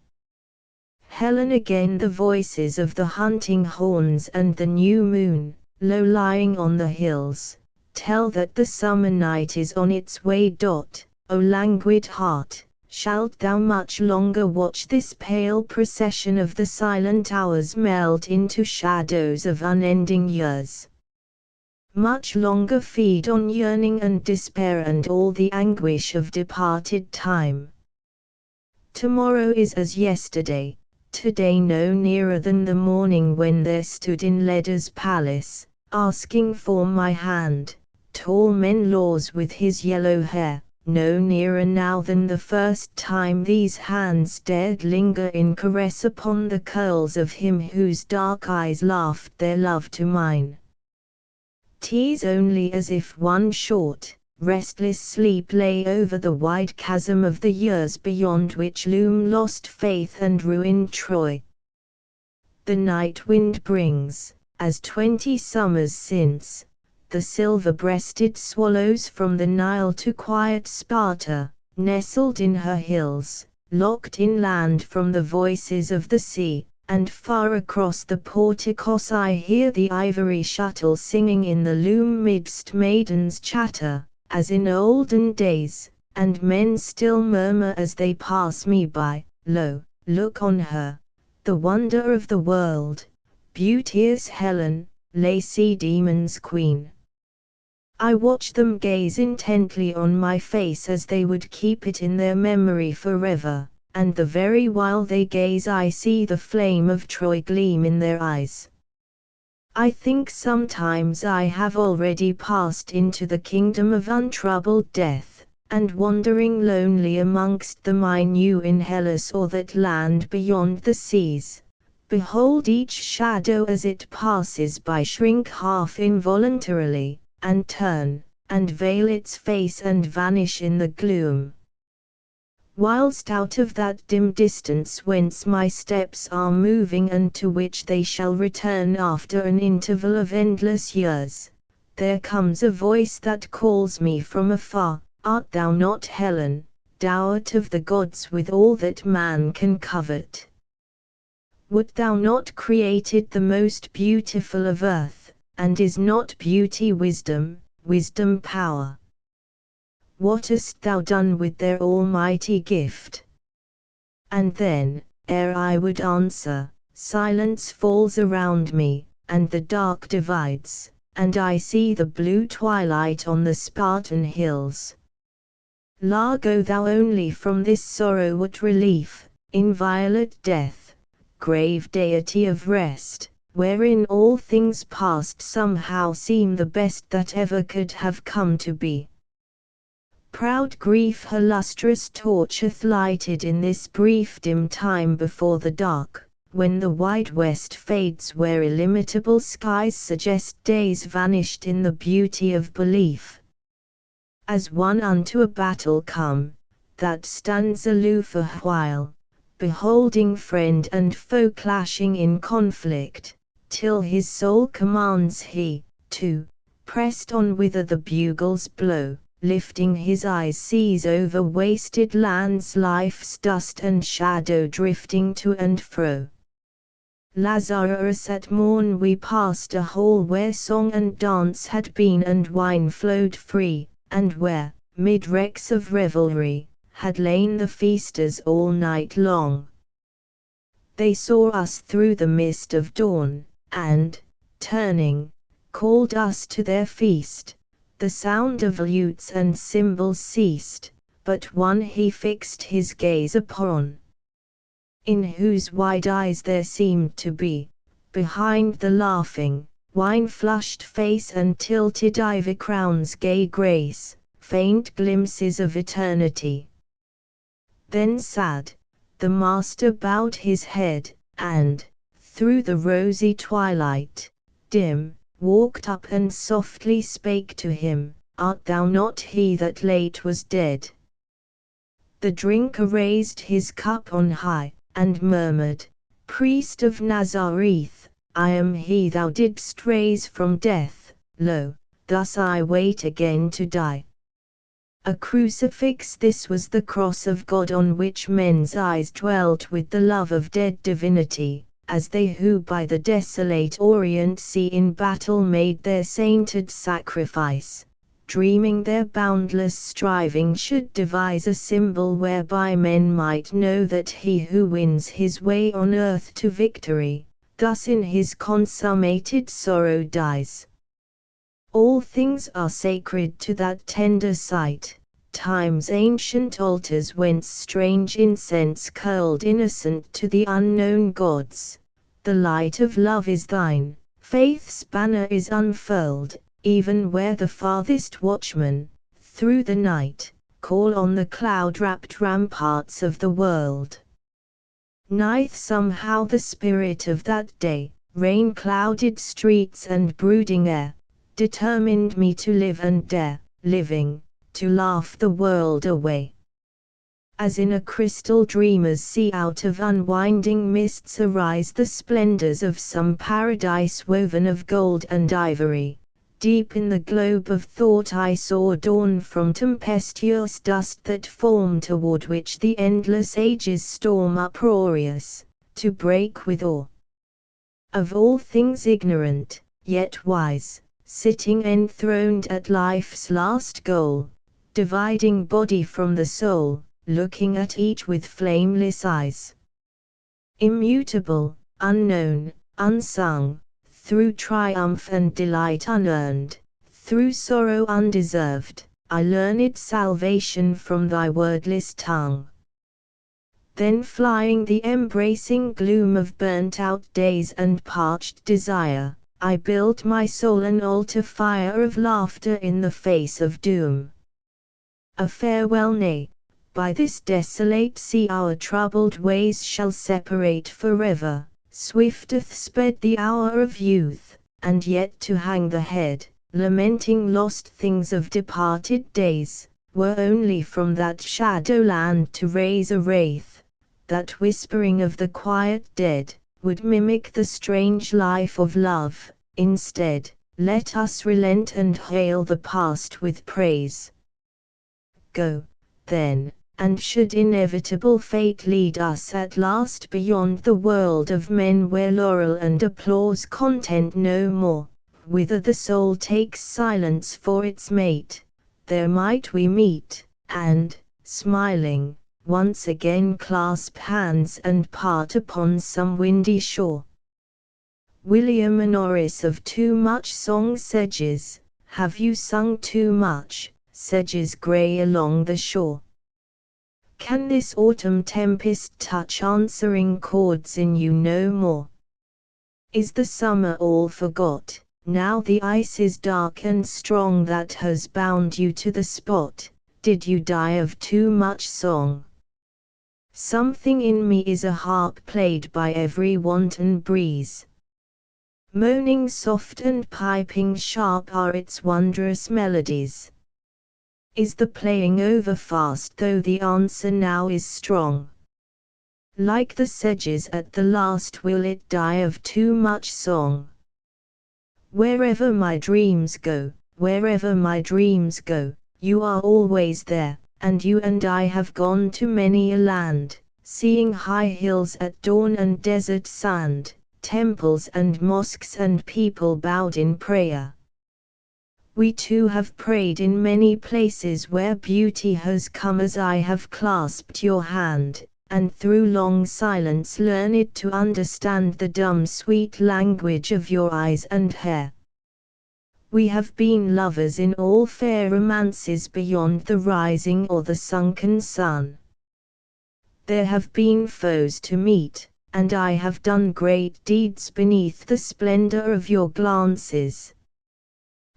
[SPEAKER 1] Helen, again the voices of the hunting horns and the new moon, low lying on the hills, tell that the summer night is on its way. O languid heart, shalt thou much longer watch this pale procession of the silent hours melt into shadows of unending years? Much longer feed on yearning and despair and all the anguish of departed time? Tomorrow is as yesterday, today no nearer than the morning when there stood in Leda's palace, asking for my hand, tall Menelaus with his yellow hair, no nearer now than the first time these hands dared linger in caress upon the curls of him whose dark eyes laughed their love to mine. 'Tis only as if one short, restless sleep lay over the wide chasm of the years beyond which loom lost faith and ruined Troy. the night wind brings, as 20 summers since, the silver-breasted swallows from the Nile to quiet Sparta, nestled in her hills, locked inland from the voices of the sea, and far across the porticos I hear the ivory shuttle singing in the loom midst maidens' chatter, as in olden days, and men still murmur as they pass me by, lo, look on her, the wonder of the world, beauteous Helen, Lacedaemon's queen. I watch them gaze intently on my face as they would keep it in their memory forever, and the very while they gaze I see the flame of Troy gleam in their eyes. I think sometimes I have already passed into the kingdom of untroubled death, and wandering lonely amongst them I knew in Hellas or that land beyond the seas, behold each shadow as it passes by shrink half involuntarily, and turn, and veil its face and vanish in the gloom. Whilst out of that dim distance whence my steps are moving and to which they shall return after an interval of endless years, there comes a voice that calls me from afar, art thou not Helen, dowart of the gods with all that man can covet? Wert thou not created the most beautiful of earth? And is not beauty wisdom, wisdom power? What hast thou done with their almighty gift? And then, ere I would answer, silence falls around me, and the dark divides, and I see the blue twilight on the Spartan hills. Largo thou only from this sorrow what relief, inviolate death, grave deity of rest, wherein all things past somehow seem the best that ever could have come to be. Proud grief her lustrous torch hath lighted in this brief dim time before the dark, when the wide west fades where illimitable skies suggest days vanished in the beauty of belief. As one unto a battle come, that stands aloof a while, beholding friend and foe clashing in conflict, till his soul commands he, too, pressed on whither the bugles blow, lifting his eyes sees over wasted lands life's dust and shadow drifting to and fro. Lazarus at morn we passed a hall where song and dance had been and wine flowed free, and where, mid wrecks of revelry, had lain the feasters all night long. They saw us through the mist of dawn, and, turning, called us to their feast. The sound of lutes and cymbals ceased, but one he fixed his gaze upon, in whose wide eyes there seemed to be, behind the laughing, wine-flushed face and tilted ivy crown's gay grace, faint glimpses of eternity. Then sad, the master bowed his head, and, through the rosy twilight, dim, walked up and softly spake to him, art thou not he that late was dead? The drinker raised his cup on high, and murmured, Priest of Nazareth, I am he thou didst raise from death, lo, thus I wait again to die. A crucifix this was the cross of God on which men's eyes dwelt with the love of dead divinity, as they who by the desolate Orient Sea in battle made their sainted sacrifice, dreaming their boundless striving should devise a symbol whereby men might know that he who wins his way on earth to victory, thus in his consummated sorrow dies. All things are sacred to that tender sight, time's ancient altars whence strange incense curled innocent to the unknown gods. The light of love is thine, faith's banner is unfurled, even where the farthest watchmen, through the night, call on the cloud-wrapped ramparts of the world. Nigh somehow the spirit of that day, rain-clouded streets and brooding air, determined me to live and dare, living, to laugh the world away. As in a crystal dreamer's sea out of unwinding mists arise the splendors of some paradise woven of gold and ivory. Deep in the globe of thought I saw dawn from tempestuous dust that formed toward which the endless ages storm uproarious, to break with awe. Of all things ignorant, yet wise, sitting enthroned at life's last goal, dividing body from the soul, looking at each with flameless eyes. Immutable, unknown, unsung, through triumph and delight unearned, through sorrow undeserved, I learned salvation from thy wordless tongue. Then flying the embracing gloom of burnt-out days and parched desire, I built my soul an altar fire of laughter in the face of doom. A farewell, nay, by this desolate sea our troubled ways shall separate forever. Swifteth sped the hour of youth, and yet to hang the head, lamenting lost things of departed days, were only from that shadowland to raise a wraith, that whispering of the quiet dead, would mimic the strange life of love. Instead, let us relent and hail the past with praise. Go, then, and should inevitable fate lead us at last beyond the world of men where laurel and applause contend no more, whither the soul takes silence for its mate, there might we meet, and, smiling, once again clasp hands and part upon some windy shore. William Norris of Too Much Song Sedges, have you sung too much, sedges grey along the shore? Can this autumn tempest touch answering chords in you no more? Is the summer all forgot, now the ice is dark and strong that has bound you to the spot? Did you die of too much song? Something in me is a harp played by every wanton breeze. Moaning soft and piping sharp are its wondrous melodies. Is the playing over fast though the answer now is strong? Like the sedges at the last will it die of too much song? Wherever my dreams go, wherever my dreams go, you are always there, and you and I have gone to many a land, seeing high hills at dawn and desert sand, temples and mosques and people bowed in prayer. We too have prayed in many places where beauty has come as I have clasped your hand, and through long silence learned to understand the dumb sweet language of your eyes and hair. We have been lovers in all fair romances beyond the rising or the sunken sun. There have been foes to meet, and I have done great deeds beneath the splendor of your glances.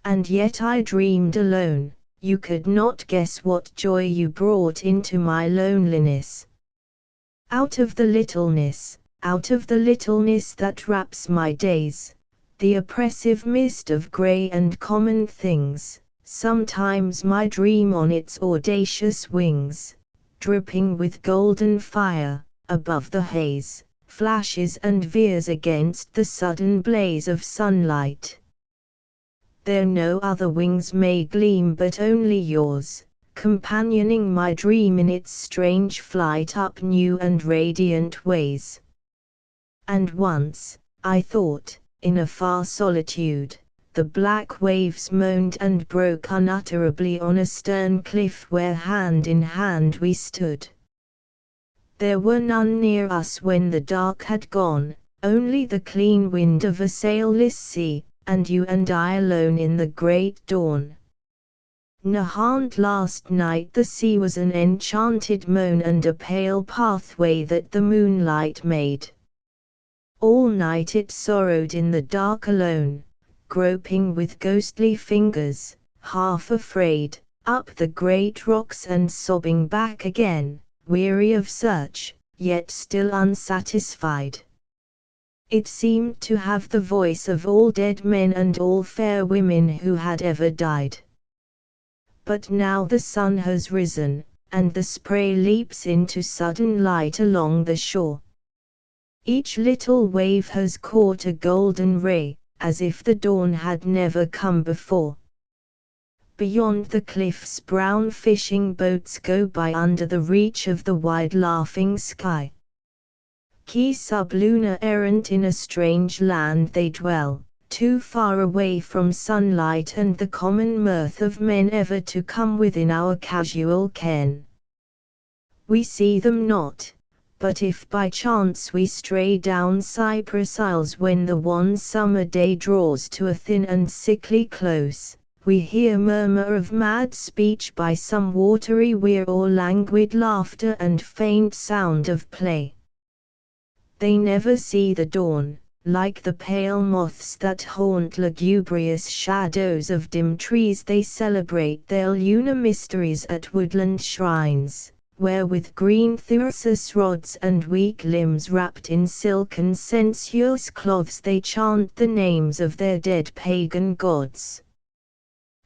[SPEAKER 1] And yet I dreamed alone, you could not guess what joy you brought into my loneliness. Out of the littleness that wraps my days, the oppressive mist of grey and common things, sometimes my dream on its audacious wings, dripping with golden fire, above the haze, flashes and veers against the sudden blaze of sunlight. There no other wings may gleam but only yours, companioning my dream in its strange flight up new and radiant ways. And once, I thought, in a far solitude, the black waves moaned and broke unutterably on a stern cliff where hand in hand we stood. There were none near us when the dark had gone, only the clean wind of a sailless sea, and you and I alone in the great dawn. Nahant last night the sea was an enchanted moan and a pale pathway that the moonlight made. All night it sorrowed in the dark alone, groping with ghostly fingers, half afraid, up the great rocks and sobbing back again, weary of search, yet still unsatisfied. It seemed to have the voice of all dead men and all fair women who had ever died. But now the sun has risen, and the spray leaps into sudden light along the shore. Each little wave has caught a golden ray, as if the dawn had never come before. Beyond the cliffs brown fishing boats go by under the reach of the wide laughing sky. Key sublunar errant in a strange land they dwell, too far away from sunlight and the common mirth of men ever to come within our casual ken. We see them not, but if by chance we stray down cypress aisles when the wan summer day draws to a thin and sickly close, we hear murmur of mad speech by some watery weir or languid laughter and faint sound of play. They never see the dawn, like the pale moths that haunt lugubrious shadows of dim trees they celebrate their lunar mysteries at woodland shrines, where with green thyrsus rods and weak limbs wrapped in silken sensuous cloths they chant the names of their dead pagan gods.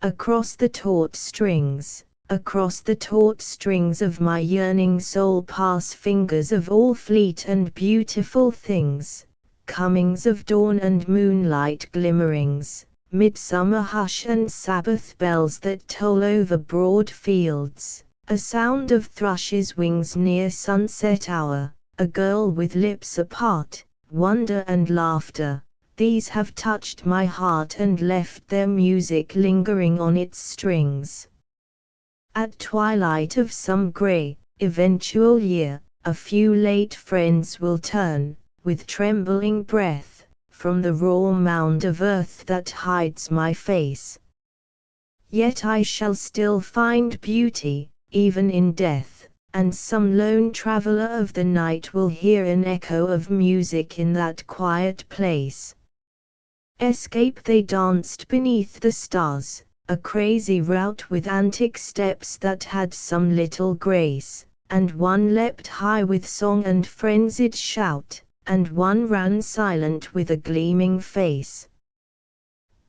[SPEAKER 1] Across the taut strings of my yearning soul pass fingers of all fleet and beautiful things, comings of dawn and moonlight glimmerings, midsummer hush and Sabbath bells that toll over broad fields, a sound of thrushes' wings near sunset hour, a girl with lips apart, wonder and laughter. These have touched my heart and left their music lingering on its strings. At twilight of some grey, eventual year, a few late friends will turn, with trembling breath, from the raw mound of earth that hides my face. Yet I shall still find beauty, even in death, and some lone traveller of the night will hear an echo of music in that quiet place. Escape they danced beneath the stars, a crazy rout with antic steps that had some little grace, and one leapt high with song and frenzied shout, and one ran silent with a gleaming face.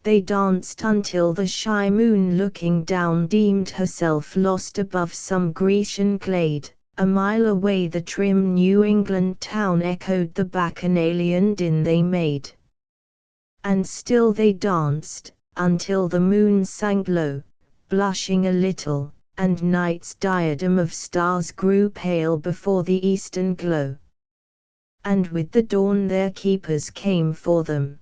[SPEAKER 1] They danced until the shy moon looking down deemed herself lost above some Grecian glade. A mile away the trim New England town echoed the bacchanalian din they made. And still they danced, until the moon sank low, blushing a little, and night's diadem of stars grew pale before the eastern glow. And with the dawn their keepers came for them.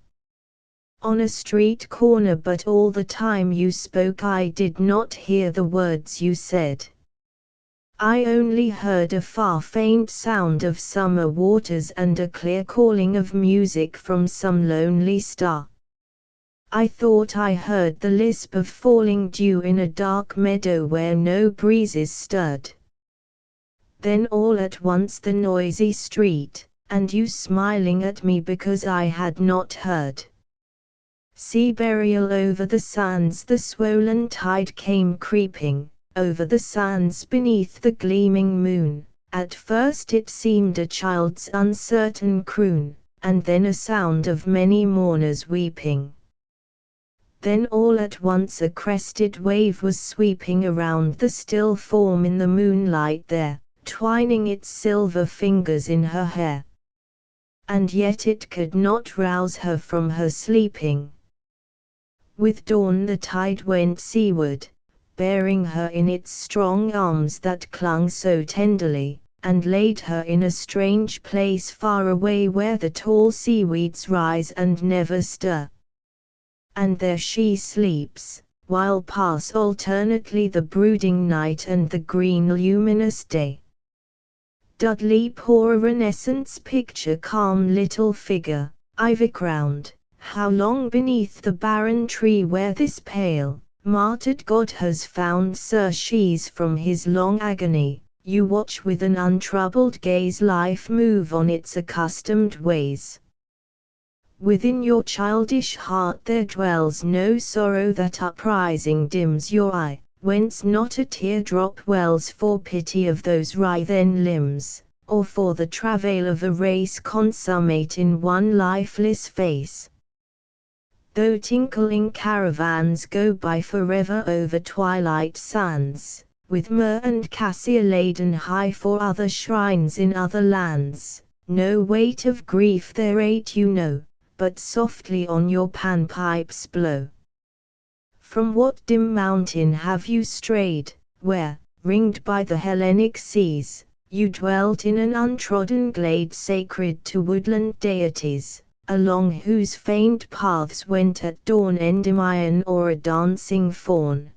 [SPEAKER 1] On a street corner, but all the time you spoke I did not hear the words you said. I only heard a far faint sound of summer waters and a clear calling of music from some lonely star. I thought I heard the lisp of falling dew in a dark meadow where no breezes stirred. Then all at once the noisy street, and you smiling at me because I had not heard. Sea burial over the sands, the swollen tide came creeping, over the sands beneath the gleaming moon. At first it seemed a child's uncertain croon, and then a sound of many mourners weeping. Then all at once a crested wave was sweeping around the still form in the moonlight there, twining its silver fingers in her hair. And yet it could not rouse her from her sleeping. With dawn the tide went seaward, bearing her in its strong arms that clung so tenderly, and laid her in a strange place far away where the tall seaweeds rise and never stir. And there she sleeps, while pass alternately the brooding night and the green luminous day. Dudley poor Renaissance picture calm little figure, ivy-crowned, how long beneath the barren tree where this pale, martyred God has found surcease from his long agony, you watch with an untroubled gaze life move on its accustomed ways. Within your childish heart there dwells no sorrow that uprising dims your eye, whence not a teardrop wells for pity of those writhen limbs, or for the travail of a race consummate in one lifeless face. Though tinkling caravans go by forever over twilight sands, with myrrh and cassia laden high for other shrines in other lands. No weight of grief there ate you know, but softly on your panpipes blow. From what dim mountain have you strayed, where, ringed by the Hellenic seas, you dwelt in an untrodden glade sacred to woodland deities, along whose faint paths went at dawn Endymion or a dancing faun?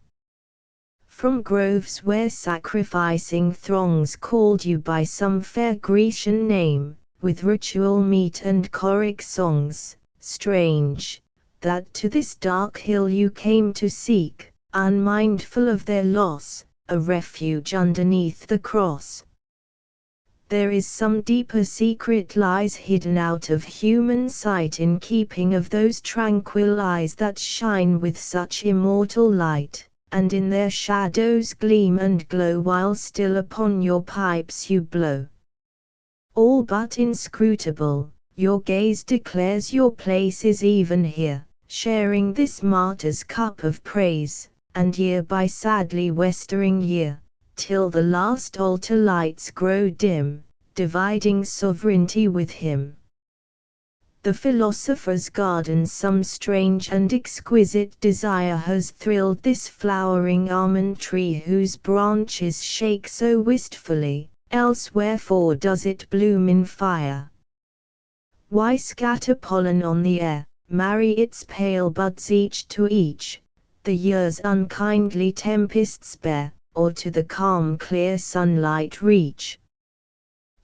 [SPEAKER 1] From groves where sacrificing throngs called you by some fair Grecian name, with ritual meet and choric songs, strange, that to this dark hill you came to seek, unmindful of their loss, a refuge underneath the cross. There is some deeper secret lies hidden out of human sight in keeping of those tranquil eyes that shine with such immortal light, and in their shadows gleam and glow while still upon your pipes you blow. All but inscrutable, your gaze declares your place is even here, sharing this martyr's cup of praise, and year by sadly westering year, till the last altar lights grow dim, dividing sovereignty with him. The philosopher's garden some strange and exquisite desire has thrilled this flowering almond tree whose branches shake so wistfully, else wherefore does it bloom in fire? Why scatter pollen on the air, marry its pale buds each to each, the year's unkindly tempests bear, or to the calm clear sunlight reach?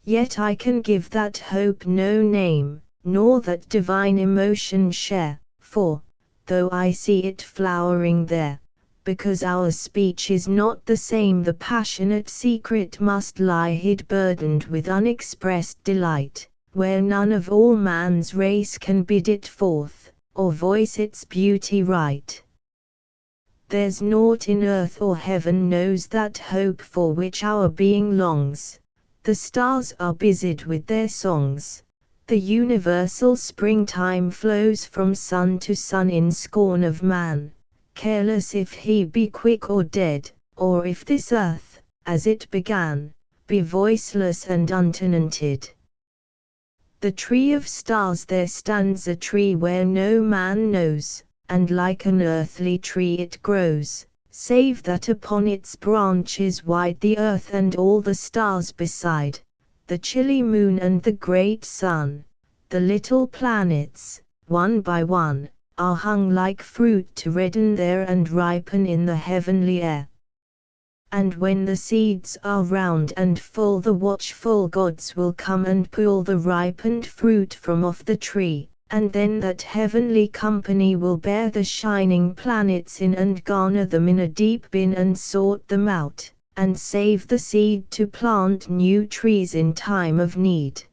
[SPEAKER 1] Yet I can give that hope no name, nor that divine emotion share, for, though I see it flowering there, because our speech is not the same, the passionate secret must lie hid burdened with unexpressed delight, where none of all man's race can bid it forth, or voice its beauty right. There's naught in earth or heaven knows that hope for which our being longs. The stars are busied with their songs. The universal springtime flows from sun to sun in scorn of man, careless if he be quick or dead, or if this earth, as it began, be voiceless and untenanted. The tree of stars there stands a tree where no man knows, and like an earthly tree it grows, save that upon its branches wide the earth and all the stars beside, the chilly moon and the great sun, the little planets, one by one, are hung like fruit to redden there and ripen in the heavenly air. And when the seeds are round and full the watchful gods will come and pull the ripened fruit from off the tree, and then that heavenly company will bear the shining planets in and garner them in a deep bin and sort them out, and save the seed to plant new trees in time of need.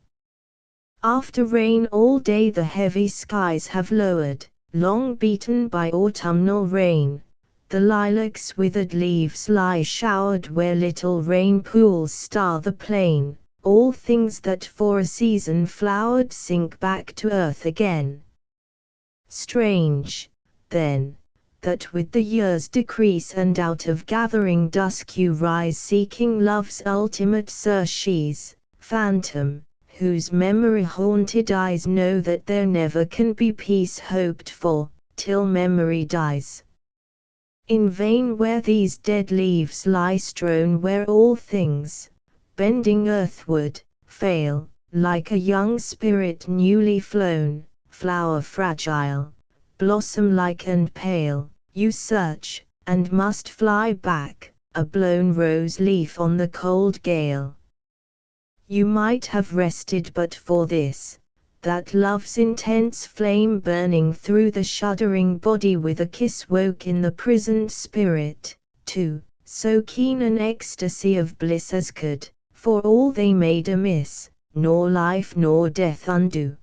[SPEAKER 1] After rain all day the heavy skies have lowered, long beaten by autumnal rain. The lilac's withered leaves lie showered where little rain pools star the plain. All things that for a season flowered sink back to earth again. Strange, then, that with the year's decrease and out of gathering dusk you rise seeking love's ultimate surcease, phantom, whose memory-haunted eyes know that there never can be peace hoped for, till memory dies. In vain where these dead leaves lie strewn where all things, bending earthward, fail, like a young spirit newly flown, flower fragile, blossom-like and pale, you search, and must fly back, a blown rose leaf on the cold gale. You might have rested but for this, that love's intense flame burning through the shuddering body with a kiss woke in the prisoned spirit, to so keen an ecstasy of bliss as could, for all they made amiss, nor life nor death undo.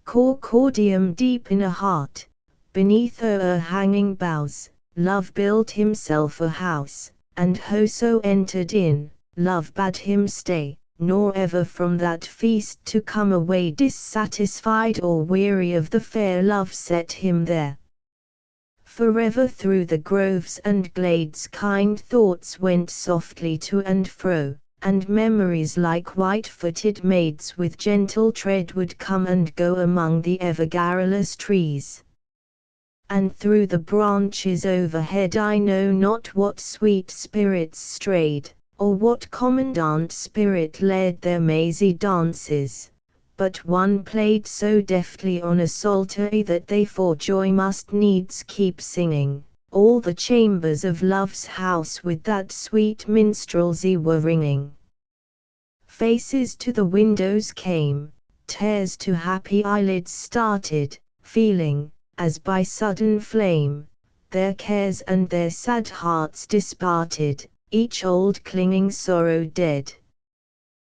[SPEAKER 1] Cor cordium deep in a heart, beneath o'erhanging boughs, love built himself a house, and whoso entered in, love bade him stay, nor ever from that feast to come away dissatisfied or weary of the fair love set him there. Forever through the groves and glades kind thoughts went softly to and fro, and memories like white-footed maids with gentle tread would come and go among the ever garrulous trees. And through the branches overhead I know not what sweet spirits strayed, or what commandant spirit led their mazy dances, but one played so deftly on a psaltery that they for joy must needs keep singing. All the chambers of love's house with that sweet minstrelsy were ringing. Faces to the windows came, tears to happy eyelids started, feeling, as by sudden flame, their cares and their sad hearts disparted, each old clinging sorrow dead.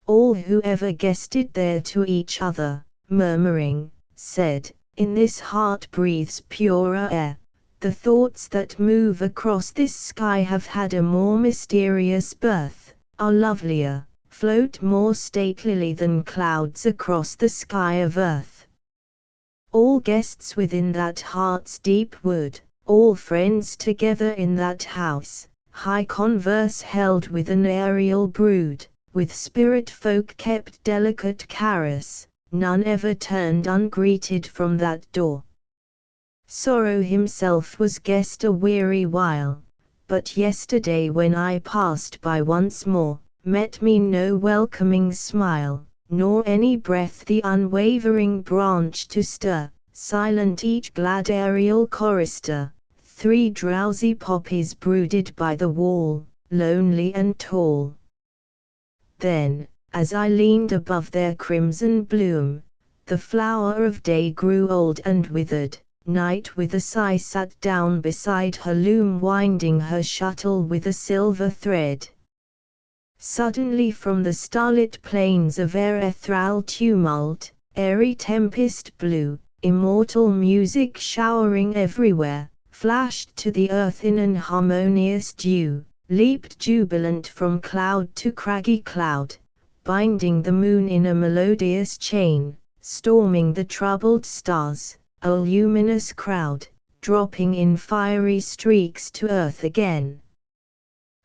[SPEAKER 1] All who ever guested there to each other, murmuring, said, in this heart breathes purer air. The thoughts that move across this sky have had a more mysterious birth, are lovelier, float more statelily than clouds across the sky of earth. All guests within that heart's deep wood, all friends together in that house, high converse held with an aerial brood, with spirit folk kept delicate caress, none ever turned ungreeted from that door. Sorrow himself was guest a weary while, but yesterday when I passed by once more, met me no welcoming smile, nor any breath the unwavering branch to stir, silent each glad aerial chorister, 3 drowsy poppies brooded by the wall, lonely and tall. Then, as I leaned above their crimson bloom, the flower of day grew old and withered. Night with a sigh sat down beside her loom winding her shuttle with a silver thread. Suddenly from the starlit plains of ethereal tumult, airy tempest blew, immortal music showering everywhere, flashed to the earth in an harmonious dew, leaped jubilant from cloud to craggy cloud, binding the moon in a melodious chain, storming the troubled stars, a luminous crowd, dropping in fiery streaks to earth again.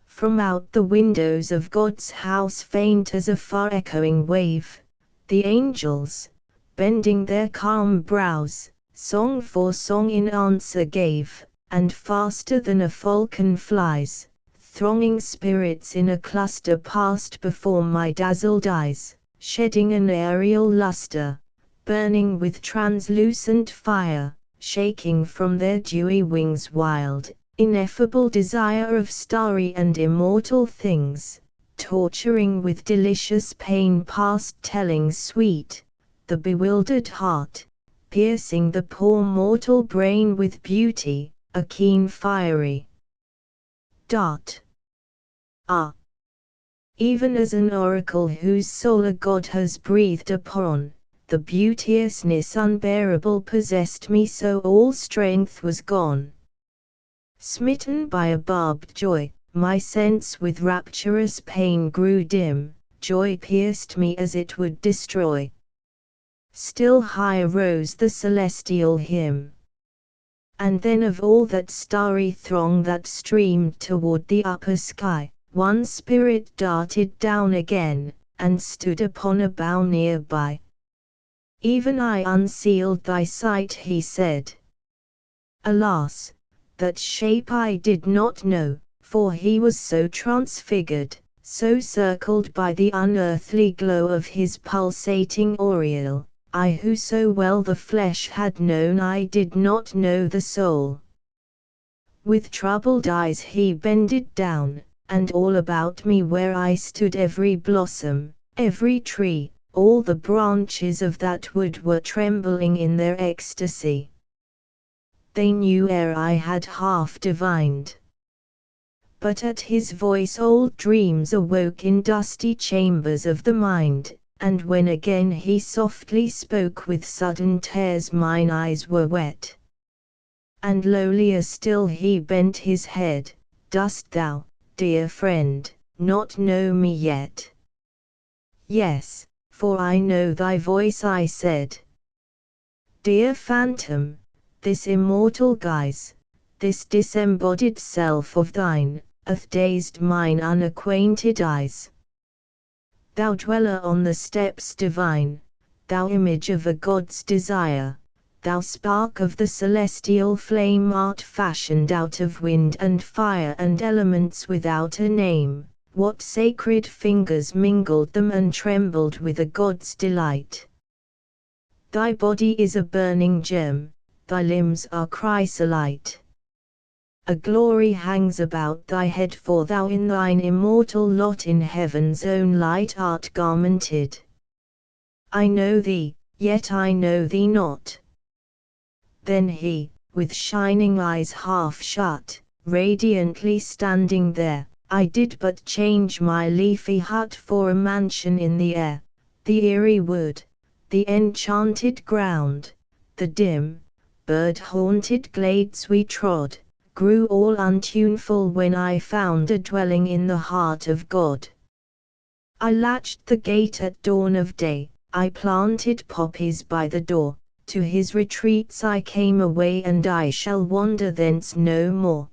[SPEAKER 1] From out the windows of God's house faint as a far echoing wave, the angels, bending their calm brows, song for song in answer gave, and faster than a falcon flies, thronging spirits in a cluster passed before my dazzled eyes, shedding an aerial luster, burning with translucent fire, shaking from their dewy wings wild, ineffable desire of starry and immortal things, torturing with delicious pain past telling sweet, the bewildered heart, piercing the poor mortal brain with beauty, a keen fiery dart. Ah! Even as an oracle whose soul a god has breathed upon, the beauteousness unbearable possessed me so all strength was gone. Smitten by a barbed joy, my sense with rapturous pain grew dim, joy pierced me as it would destroy. Still high rose the celestial hymn. And then of all that starry throng that streamed toward the upper sky, one spirit darted down again, and stood upon a bough near by. Even I unsealed thy sight, he said. Alas, that shape I did not know, for he was so transfigured, so circled by the unearthly glow of his pulsating aureole. I who so well the flesh had known, I did not know the soul. With troubled eyes he bended down, and all about me where I stood every blossom, every tree, all the branches of that wood were trembling in their ecstasy. They knew ere I had half divined. But at his voice old dreams awoke in dusty chambers of the mind, and when again he softly spoke with sudden tears mine eyes were wet. And lowlier still he bent his head, dost thou, dear friend, not know me yet? Yes, for I know thy voice, I said. Dear phantom, this immortal guise, this disembodied self of thine, hath dazed mine unacquainted eyes. Thou dweller on the steps divine, thou image of a god's desire, thou spark of the celestial flame art fashioned out of wind and fire and elements without a name, what sacred fingers mingled them and trembled with a god's delight. Thy body is a burning gem, thy limbs are chrysolite. A glory hangs about thy head, for thou in thine immortal lot in heaven's own light art garmented. I know thee, yet I know thee not. Then he, with shining eyes half shut, radiantly standing there, I did but change my leafy hut for a mansion in the air, the eerie wood, the enchanted ground, the dim, bird-haunted glades we trod, grew all untuneful when I found a dwelling in the heart of God. I latched the gate at dawn of day, I planted poppies by the door, to his retreats I came away and I shall wander thence no more.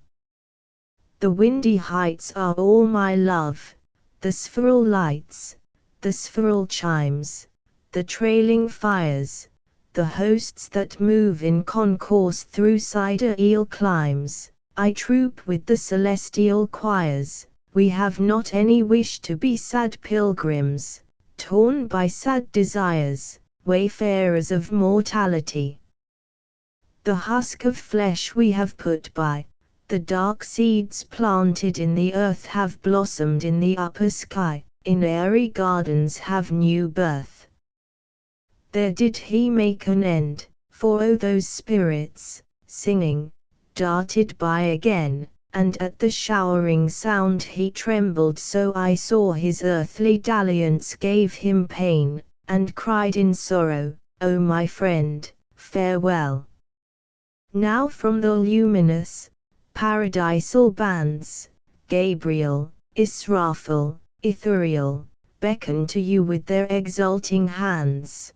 [SPEAKER 1] The windy heights are all my love, the spheral lights, the spheral chimes, the trailing fires, the hosts that move in concourse through sidereal climes. I troop with the celestial choirs, we have not any wish to be sad pilgrims, torn by sad desires, wayfarers of mortality. The husk of flesh we have put by, the dark seeds planted in the earth have blossomed in the upper sky, in airy gardens have new birth. There did he make an end, for oh those spirits, singing, darted by again, and at the showering sound he trembled, so I saw his earthly dalliance gave him pain, and cried in sorrow, O my friend, farewell. Now from the luminous, paradisal bands, Gabriel, Israfel, Ithuriel, beckon to you with their exulting hands.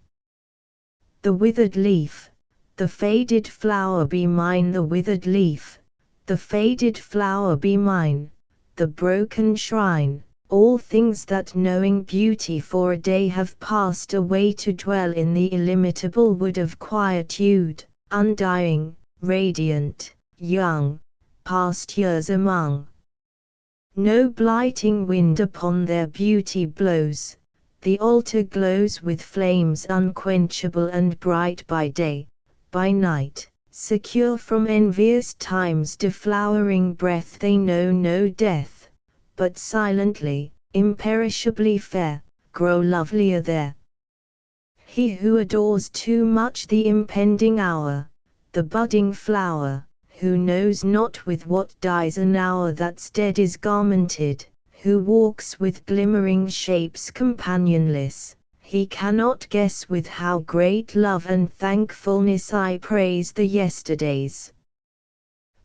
[SPEAKER 1] The withered leaf, the faded flower be mine, the withered leaf, the faded flower be mine, the broken shrine, all things that knowing beauty for a day have passed away to dwell in the illimitable wood of quietude, undying, radiant, young, past years among. No blighting wind upon their beauty blows, the altar glows with flames unquenchable and bright by day. By night, secure from envious time's deflowering breath, they know no death, but silently, imperishably fair, grow lovelier there. He who adores too much the impending hour, the budding flower, who knows not with what dyes an hour that's dead is garmented, who walks with glimmering shapes companionless, he cannot guess with how great love and thankfulness I praise the yesterdays.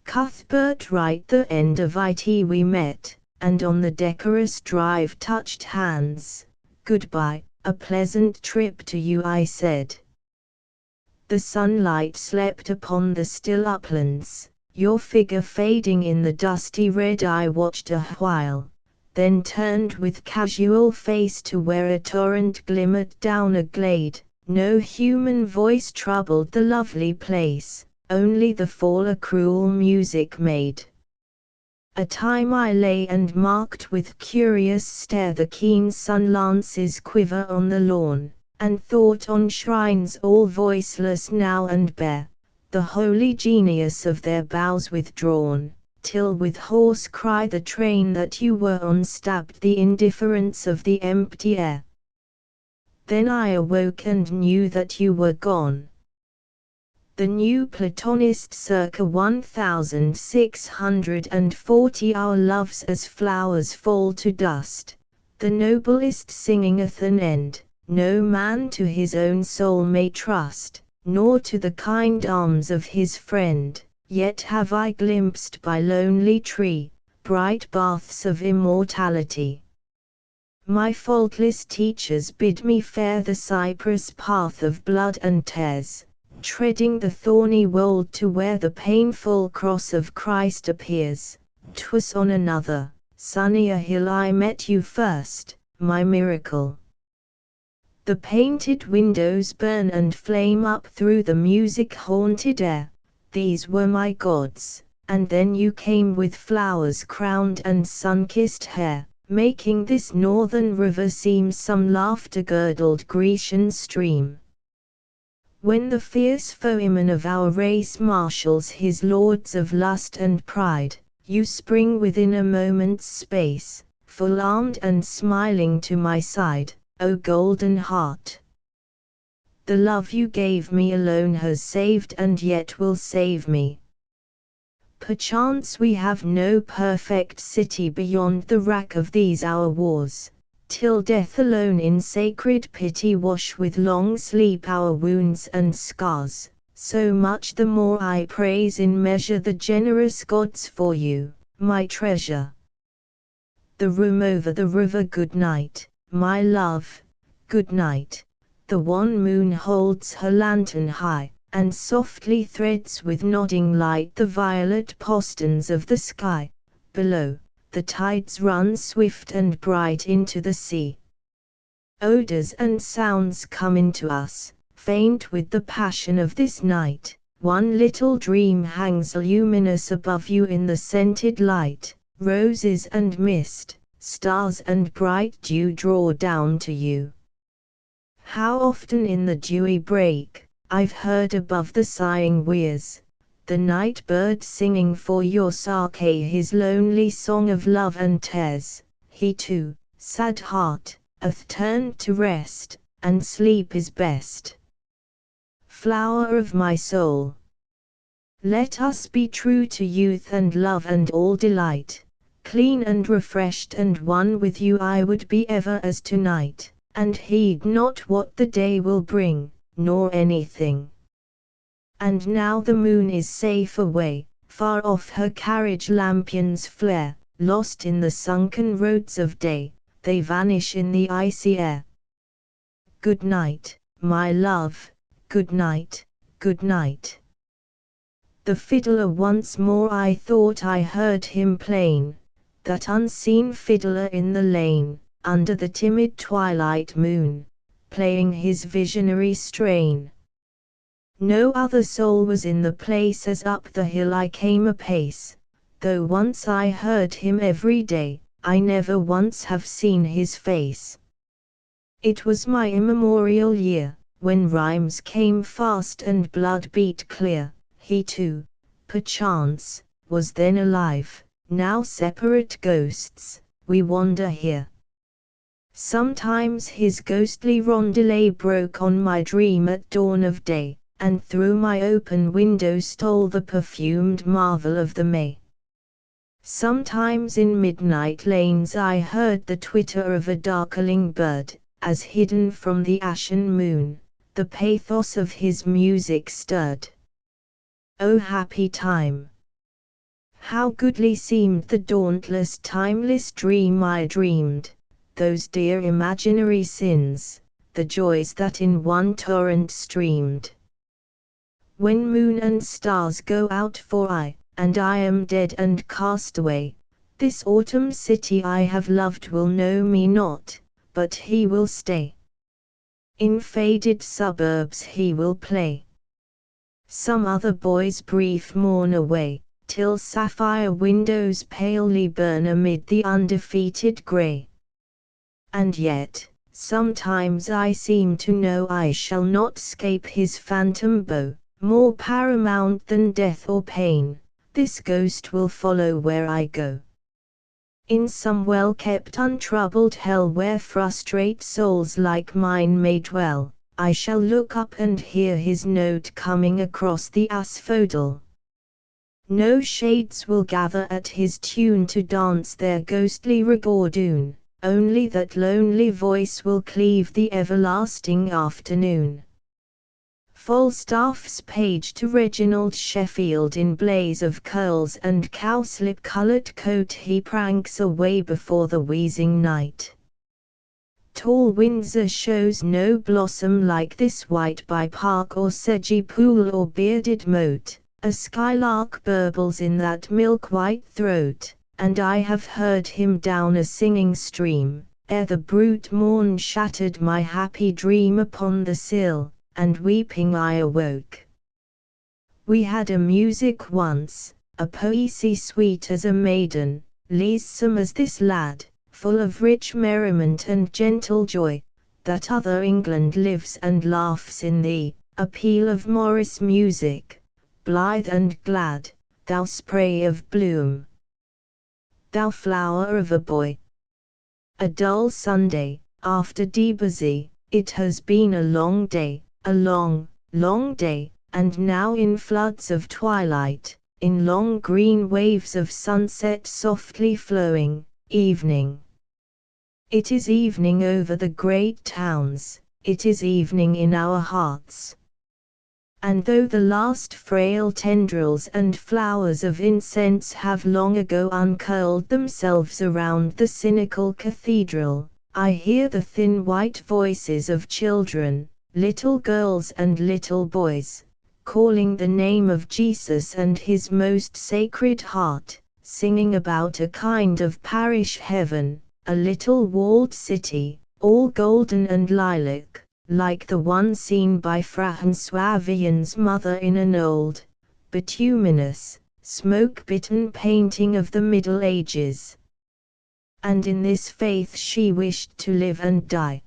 [SPEAKER 1] Cuthbert Wright, the end of it we met, and on the decorous drive touched hands. Goodbye, a pleasant trip to you, I said. The sunlight slept upon the still uplands, your figure fading in the dusty red. I watched a while, then turned with casual face to where a torrent glimmered down a glade. No human voice troubled the lovely place, only the fall a cruel music made. A time I lay and marked with curious stare the keen sun lances quiver on the lawn, and thought on shrines all voiceless now and bare, the holy genius of their boughs withdrawn, till with hoarse cry the train that you were on stabbed the indifference of the empty air. Then I awoke and knew that you were gone. The new Platonist circa 1640. Our loves as flowers fall to dust, the noblest singingeth an end, no man to his own soul may trust, nor to the kind arms of his friend, yet have I glimpsed by lonely tree, bright baths of immortality. My faultless teachers bid me fare the cypress path of blood and tears, treading the thorny wold to where the painful cross of Christ appears. 'Twas on another, sunnier hill I met you first, my miracle. The painted windows burn and flame up through the music-haunted air. These were my gods, and then you came with flowers-crowned and sun-kissed hair, making this northern river seem some laughter-girdled Grecian stream. When the fierce foeman of our race marshals his lords of lust and pride, you spring within a moment's space, full armed and smiling to my side, O golden heart. The love you gave me alone has saved and yet will save me. Perchance we have no perfect city beyond the rack of these our wars, till death alone in sacred pity wash with long sleep our wounds and scars. So much the more I praise in measure the generous gods for you, my treasure. The room over the river, good night, my love, good night. The wan moon holds her lantern high, and softly threads with nodding light the violet postons of the sky. Below, the tides run swift and bright into the sea. Odors and sounds come into us, faint with the passion of this night. One little dream hangs luminous above you in the scented light. Roses and mist, stars and bright dew draw down to you. How often in the dewy break, I've heard above the sighing weirs, the night bird singing for your Sake his lonely song of love and tears. He too, sad heart, hath turned to rest, and sleep is best. Flower of my soul, let us be true to youth and love and all delight. Clean and refreshed and one with you I would be ever as tonight, and heed not what the day will bring, nor anything. And now the moon is safe away, far off her carriage lampions flare, lost in the sunken roads of day, they vanish in the icy air. Good night, my love, good night, good night. The fiddler once more I thought I heard him plain, that unseen fiddler in the lane, under the timid twilight moon, playing his visionary strain. No other soul was in the place as up the hill I came apace, though once I heard him every day, I never once have seen his face. It was my immemorial year, when rhymes came fast and blood beat clear. He too, perchance, was then alive. Now separate ghosts, we wander here. Sometimes his ghostly roundelay broke on my dream at dawn of day, and through my open window stole the perfumed marvel of the May. Sometimes in midnight lanes I heard the twitter of a darkling bird, as hidden from the ashen moon, the pathos of his music stirred. O happy time! How goodly seemed the dauntless timeless dream I dreamed, those dear imaginary sins, the joys that in one torrent streamed. When moon and stars go out for aye, and I am dead and cast away, this autumn city I have loved will know me not, but he will stay. In faded suburbs he will play some other boy's brief morn away, till sapphire windows palely burn amid the undefeated grey. And yet, sometimes I seem to know I shall not 'scape his phantom bow, more paramount than death or pain, this ghost will follow where I go. In some well-kept untroubled hell where frustrate souls like mine may dwell, I shall look up and hear his note coming across the asphodel. No shades will gather at his tune to dance their ghostly rigaudon, only that lonely voice will cleave the everlasting afternoon. Falstaff's page to Reginald Sheffield in blaze of curls and cowslip-coloured coat he pranks away before the wheezing night. Tall Windsor shows no blossom like this white by park or sedgy pool or bearded moat. A skylark burbles in that milk-white throat, and I have heard him down a singing stream, ere the brute morn shattered my happy dream upon the sill, and weeping I awoke. We had a music once, a poesy sweet as a maiden, leesome as this lad, full of rich merriment and gentle joy, that other England lives and laughs in thee, a peal of Morris music, blithe and glad, thou spray of bloom, thou flower of a boy. A dull Sunday, after Debussy, it has been a long day, a long, long day, and now in floods of twilight, in long green waves of sunset softly flowing, evening. It is evening over the great towns, it is evening in our hearts. And though the last frail tendrils and flowers of incense have long ago uncurled themselves around the cynical cathedral, I hear the thin white voices of children, little girls and little boys, calling the name of Jesus and his most sacred heart, singing about a kind of parish heaven, a little walled city, all golden and lilac, like the one seen by François Villon's mother in an old, bituminous, smoke-bitten painting of the Middle Ages. And in this faith she wished to live and die.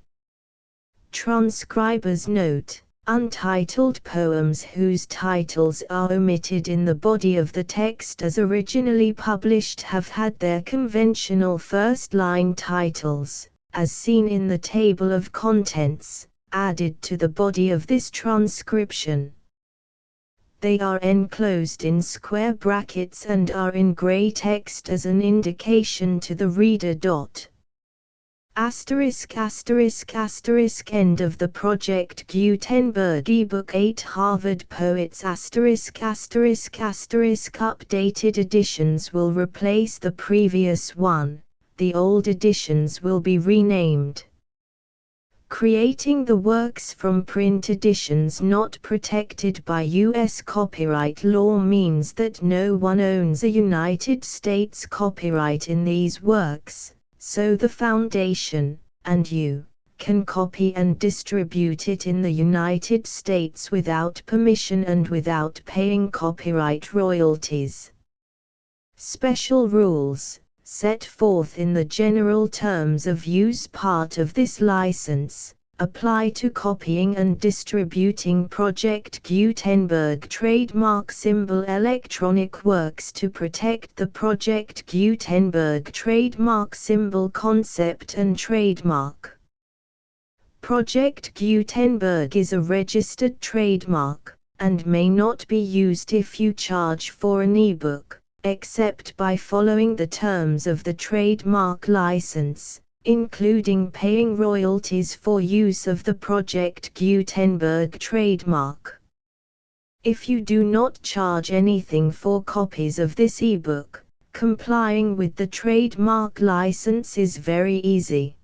[SPEAKER 1] Transcriber's note: untitled poems whose titles are omitted in the body of the text as originally published have had their conventional first-line titles, as seen in the table of contents, added to the body of this transcription. They are enclosed in square brackets and are in grey text as an indication to the reader. Asterisk asterisk asterisk end of the Project Gutenberg ebook 8 Harvard Poets asterisk asterisk asterisk updated editions will replace the previous one, the old editions will be renamed. Creating the works from print editions not protected by U.S. copyright law means that no one owns a United States copyright in these works, so the Foundation, and you, can copy and distribute it in the United States without permission and without paying copyright royalties. Special rules, set forth in the general terms of use part of this license, apply to copying and distributing Project Gutenberg trademark symbol electronic works to protect the Project Gutenberg trademark symbol concept and trademark. Project Gutenberg is a registered trademark, and may not be used if you charge for an ebook, except by following the terms of the trademark license, including paying royalties for use of the Project Gutenberg trademark. If you do not charge anything for copies of this ebook, complying with the trademark license is very easy.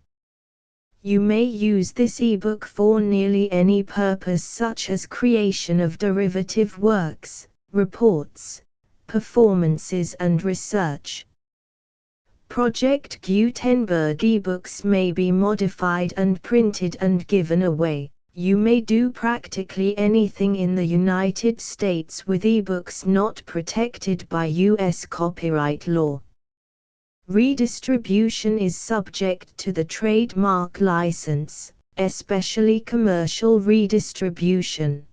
[SPEAKER 1] You may use this ebook for nearly any purpose such as creation of derivative works, reports, performances and research. Project Gutenberg ebooks may be modified and printed and given away. You may do practically anything in the United States with ebooks not protected by U.S. copyright law. Redistribution is subject to the trademark license, especially commercial redistribution.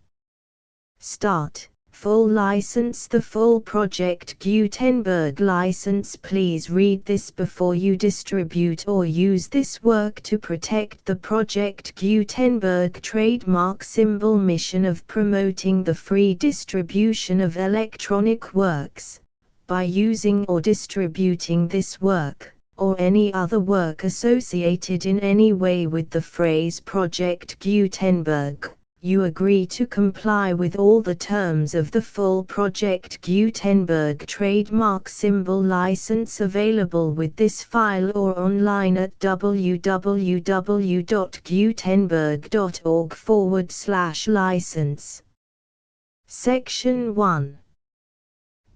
[SPEAKER 1] Start. Full license. The full Project Gutenberg license. Please read this before you distribute or use this work to protect the Project Gutenberg trademark symbol mission of promoting the free distribution of electronic works. By using or distributing this work, or any other work associated in any way with the phrase Project Gutenberg, you agree to comply with all the terms of the full Project Gutenberg trademark symbol license available with this file or online at www.gutenberg.org/license. Section 1.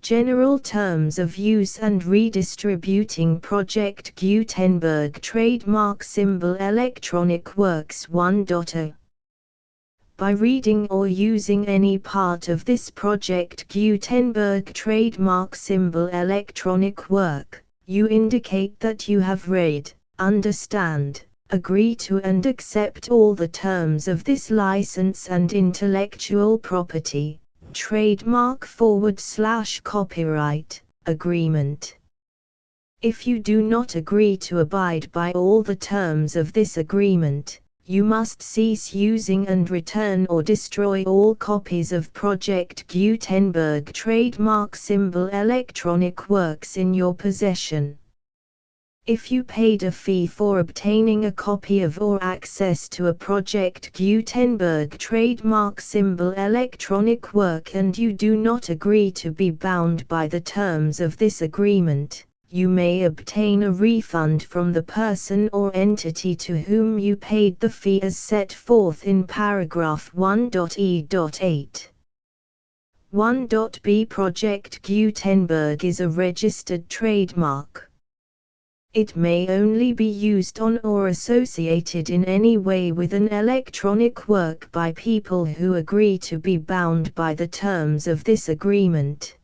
[SPEAKER 1] General Terms of Use and Redistributing Project Gutenberg Trademark Symbol Electronic Works 1.0. By reading or using any part of this Project Gutenberg trademark symbol electronic work, you indicate that you have read, understand, agree to and accept all the terms of this license and intellectual property, trademark/copyright, agreement. If you do not agree to abide by all the terms of this agreement, you must cease using and return or destroy all copies of Project Gutenberg trademark symbol electronic works in your possession. If you paid a fee for obtaining a copy of or access to a Project Gutenberg trademark symbol electronic work and you do not agree to be bound by the terms of this agreement, you may obtain a refund from the person or entity to whom you paid the fee as set forth in paragraph 1.e.8. 1.b Project Gutenberg is a registered trademark. It may only be used on or associated in any way with an electronic work by people who agree to be bound by the terms of this agreement.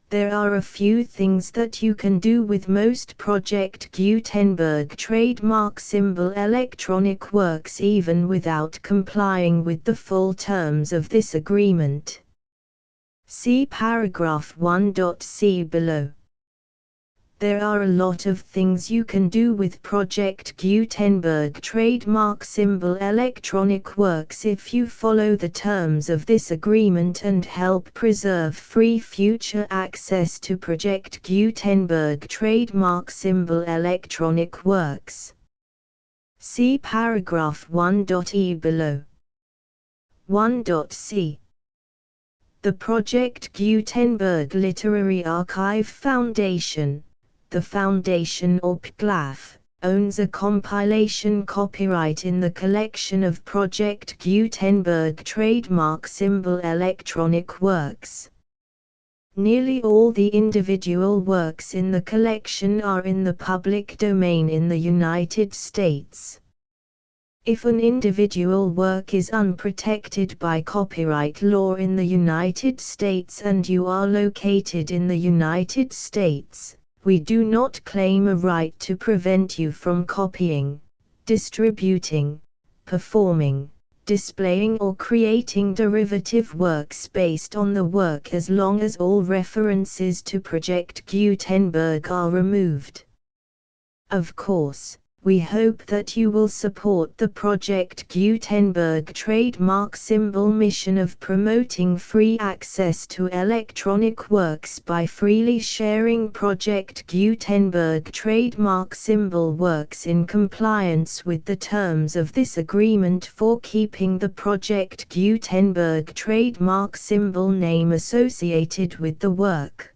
[SPEAKER 1] There are a few things that you can do with most Project Gutenberg trademark symbol electronic works even without complying with the full terms of this agreement. See paragraph 1.c below. There are a lot of things you can do with Project Gutenberg trademark symbol electronic works if you follow the terms of this agreement and help preserve free future access to Project Gutenberg trademark symbol electronic works. See paragraph 1.e below. 1.c. The Project Gutenberg Literary Archive Foundation, the Foundation or PGLAF, owns a compilation copyright in the collection of Project Gutenberg trademark symbol electronic works. Nearly all the individual works in the collection are in the public domain in the United States. If an individual work is unprotected by copyright law in the United States and you are located in the United States, we do not claim a right to prevent you from copying, distributing, performing, displaying or creating derivative works based on the work as long as all references to Project Gutenberg are removed. Of course, we hope that you will support the Project Gutenberg trademark symbol mission of promoting free access to electronic works by freely sharing Project Gutenberg trademark symbol works in compliance with the terms of this agreement for keeping the Project Gutenberg trademark symbol name associated with the work.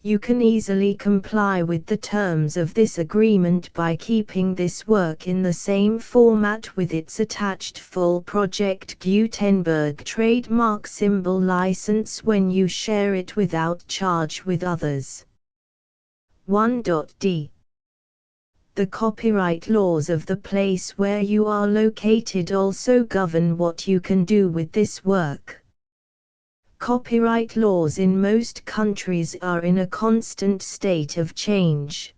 [SPEAKER 1] You can easily comply with the terms of this agreement by keeping this work in the same format with its attached full Project Gutenberg trademark symbol license when you share it without charge with others. 1.d. The copyright laws of the place where you are located also govern what you can do with this work. Copyright laws in most countries are in a constant state of change.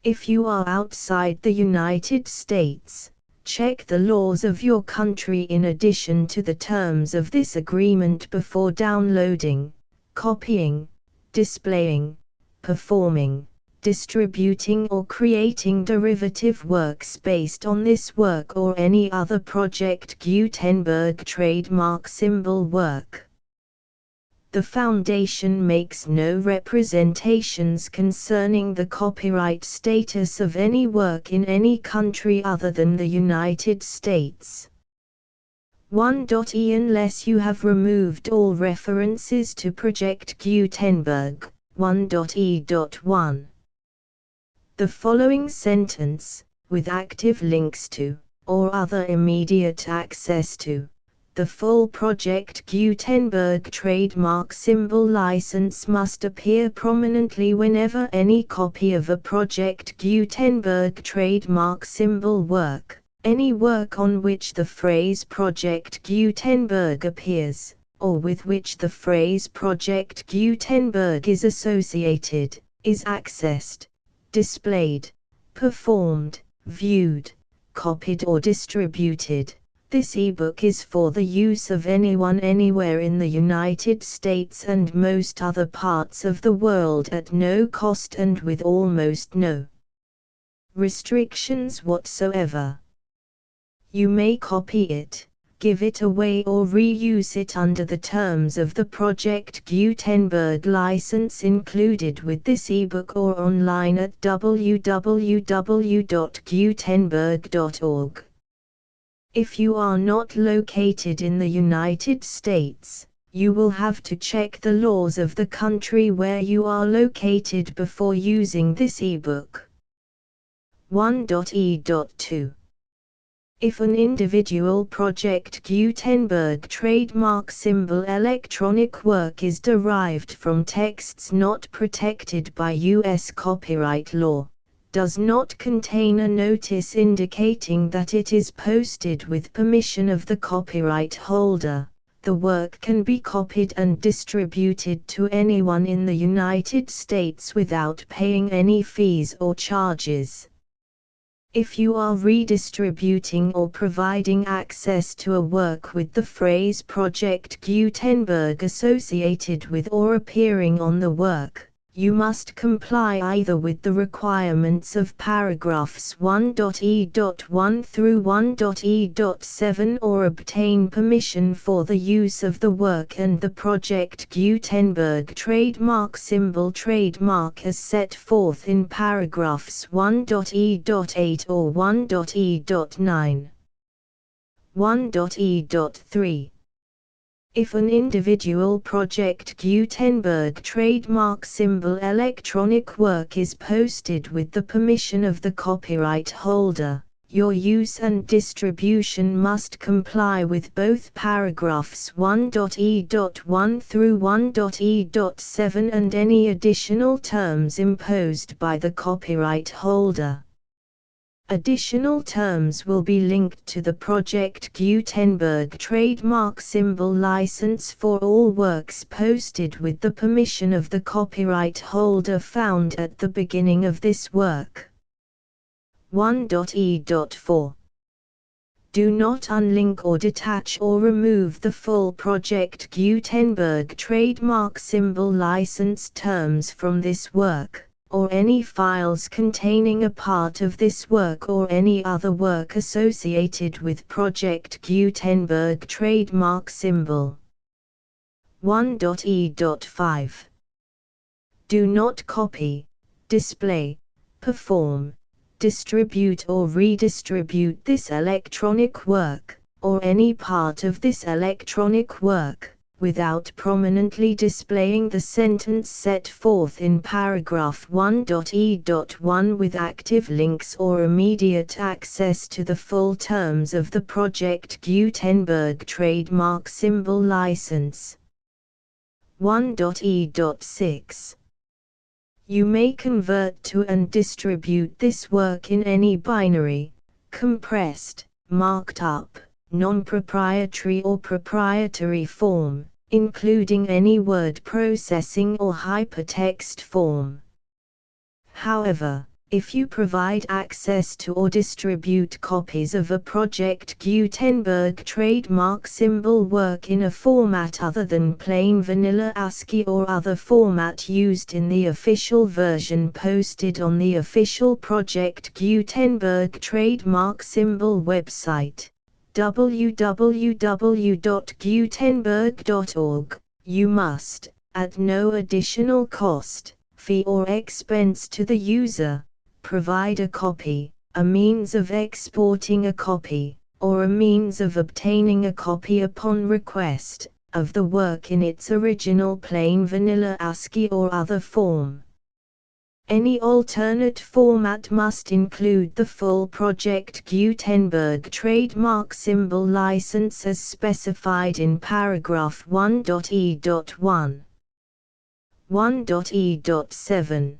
[SPEAKER 1] If you are outside the United States, check the laws of your country in addition to the terms of this agreement before downloading, copying, displaying, performing, distributing or creating derivative works based on this work or any other Project Gutenberg trademark symbol work. The Foundation makes no representations concerning the copyright status of any work in any country other than the United States. 1.e unless you have removed all references to Project Gutenberg. 1.e.1. The following sentence, with active links to, or other immediate access to, the full Project Gutenberg trademark symbol license must appear prominently whenever any copy of a Project Gutenberg trademark symbol work, any work on which the phrase Project Gutenberg appears, or with which the phrase Project Gutenberg is associated, is accessed, displayed, performed, viewed, copied or distributed. This ebook is for the use of anyone anywhere in the United States and most other parts of the world at no cost and with almost no restrictions whatsoever. You may copy it, give it away or reuse it under the terms of the Project Gutenberg license included with this ebook or online at www.gutenberg.org. If you are not located in the United States, you will have to check the laws of the country where you are located before using this ebook. 1.e.2. If an individual Project Gutenberg trademark symbol electronic work is derived from texts not protected by U.S. copyright law, does not contain a notice indicating that it is posted with permission of the copyright holder, the work can be copied and distributed to anyone in the United States without paying any fees or charges. If you are redistributing or providing access to a work with the phrase Project Gutenberg associated with or appearing on the work, you must comply either with the requirements of paragraphs 1.e.1 through 1.e.7 or obtain permission for the use of the work and the Project Gutenberg trademark symbol trademark as set forth in paragraphs 1.e.8 or 1.e.9. 1.e.3. If an individual Project Gutenberg trademark symbol electronic work is posted with the permission of the copyright holder, your use and distribution must comply with both paragraphs 1.e.1 through 1.e.7 and any additional terms imposed by the copyright holder. Additional terms will be linked to the Project Gutenberg trademark symbol license for all works posted with the permission of the copyright holder found at the beginning of this work. 1.e.4. Do not unlink or detach or remove the full Project Gutenberg trademark symbol license terms from this work, or any files containing a part of this work or any other work associated with Project Gutenberg trademark symbol. 1.e.5. Do not copy, display, perform, distribute or redistribute this electronic work, or any part of this electronic work, without prominently displaying the sentence set forth in paragraph 1.e.1 with active links or immediate access to the full terms of the Project Gutenberg trademark symbol license. 1.e.6. You may convert to and distribute this work in any binary, compressed, marked up, non-proprietary or proprietary form, including any word processing or hypertext form. However, if you provide access to or distribute copies of a Project Gutenberg trademark symbol work in a format other than plain vanilla ASCII or other format used in the official version posted on the official Project Gutenberg trademark symbol website, www.gutenberg.org, you must, at no additional cost, fee or expense to the user, provide a copy, a means of exporting a copy, or a means of obtaining a copy upon request, of the work in its original plain vanilla ASCII or other form. Any alternate format must include the full Project Gutenberg trademark symbol license as specified in paragraph 1.e.1. 1.e.7.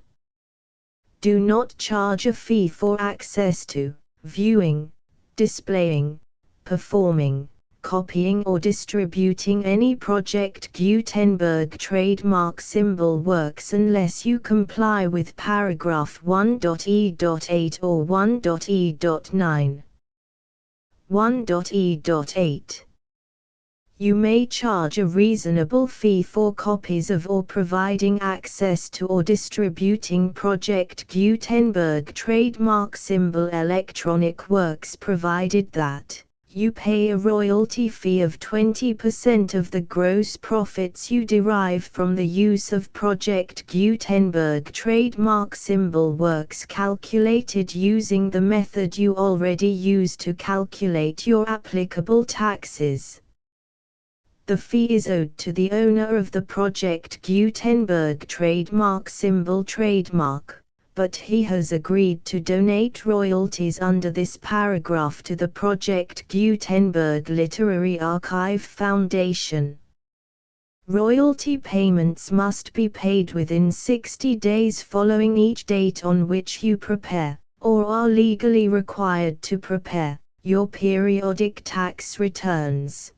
[SPEAKER 1] Do not charge a fee for access to, viewing, displaying, performing, copying or distributing any Project Gutenberg trademark symbol works unless you comply with paragraph 1.e.8 or 1.e.9. 1.e.8. You may charge a reasonable fee for copies of or providing access to or distributing Project Gutenberg trademark symbol electronic works provided that you pay a royalty fee of 20% of the gross profits you derive from the use of Project Gutenberg trademark symbol works calculated using the method you already use to calculate your applicable taxes. The fee is owed to the owner of the Project Gutenberg trademark symbol trademark, but he has agreed to donate royalties under this paragraph to the Project Gutenberg Literary Archive Foundation. Royalty payments must be paid within 60 days following each date on which you prepare, or are legally required to prepare, your periodic tax returns.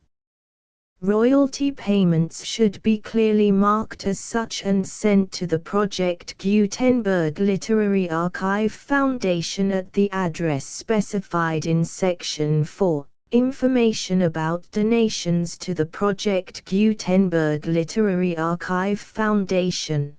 [SPEAKER 1] Royalty payments should be clearly marked as such and sent to the Project Gutenberg Literary Archive Foundation at the address specified in Section 4, Information about donations to the Project Gutenberg Literary Archive Foundation.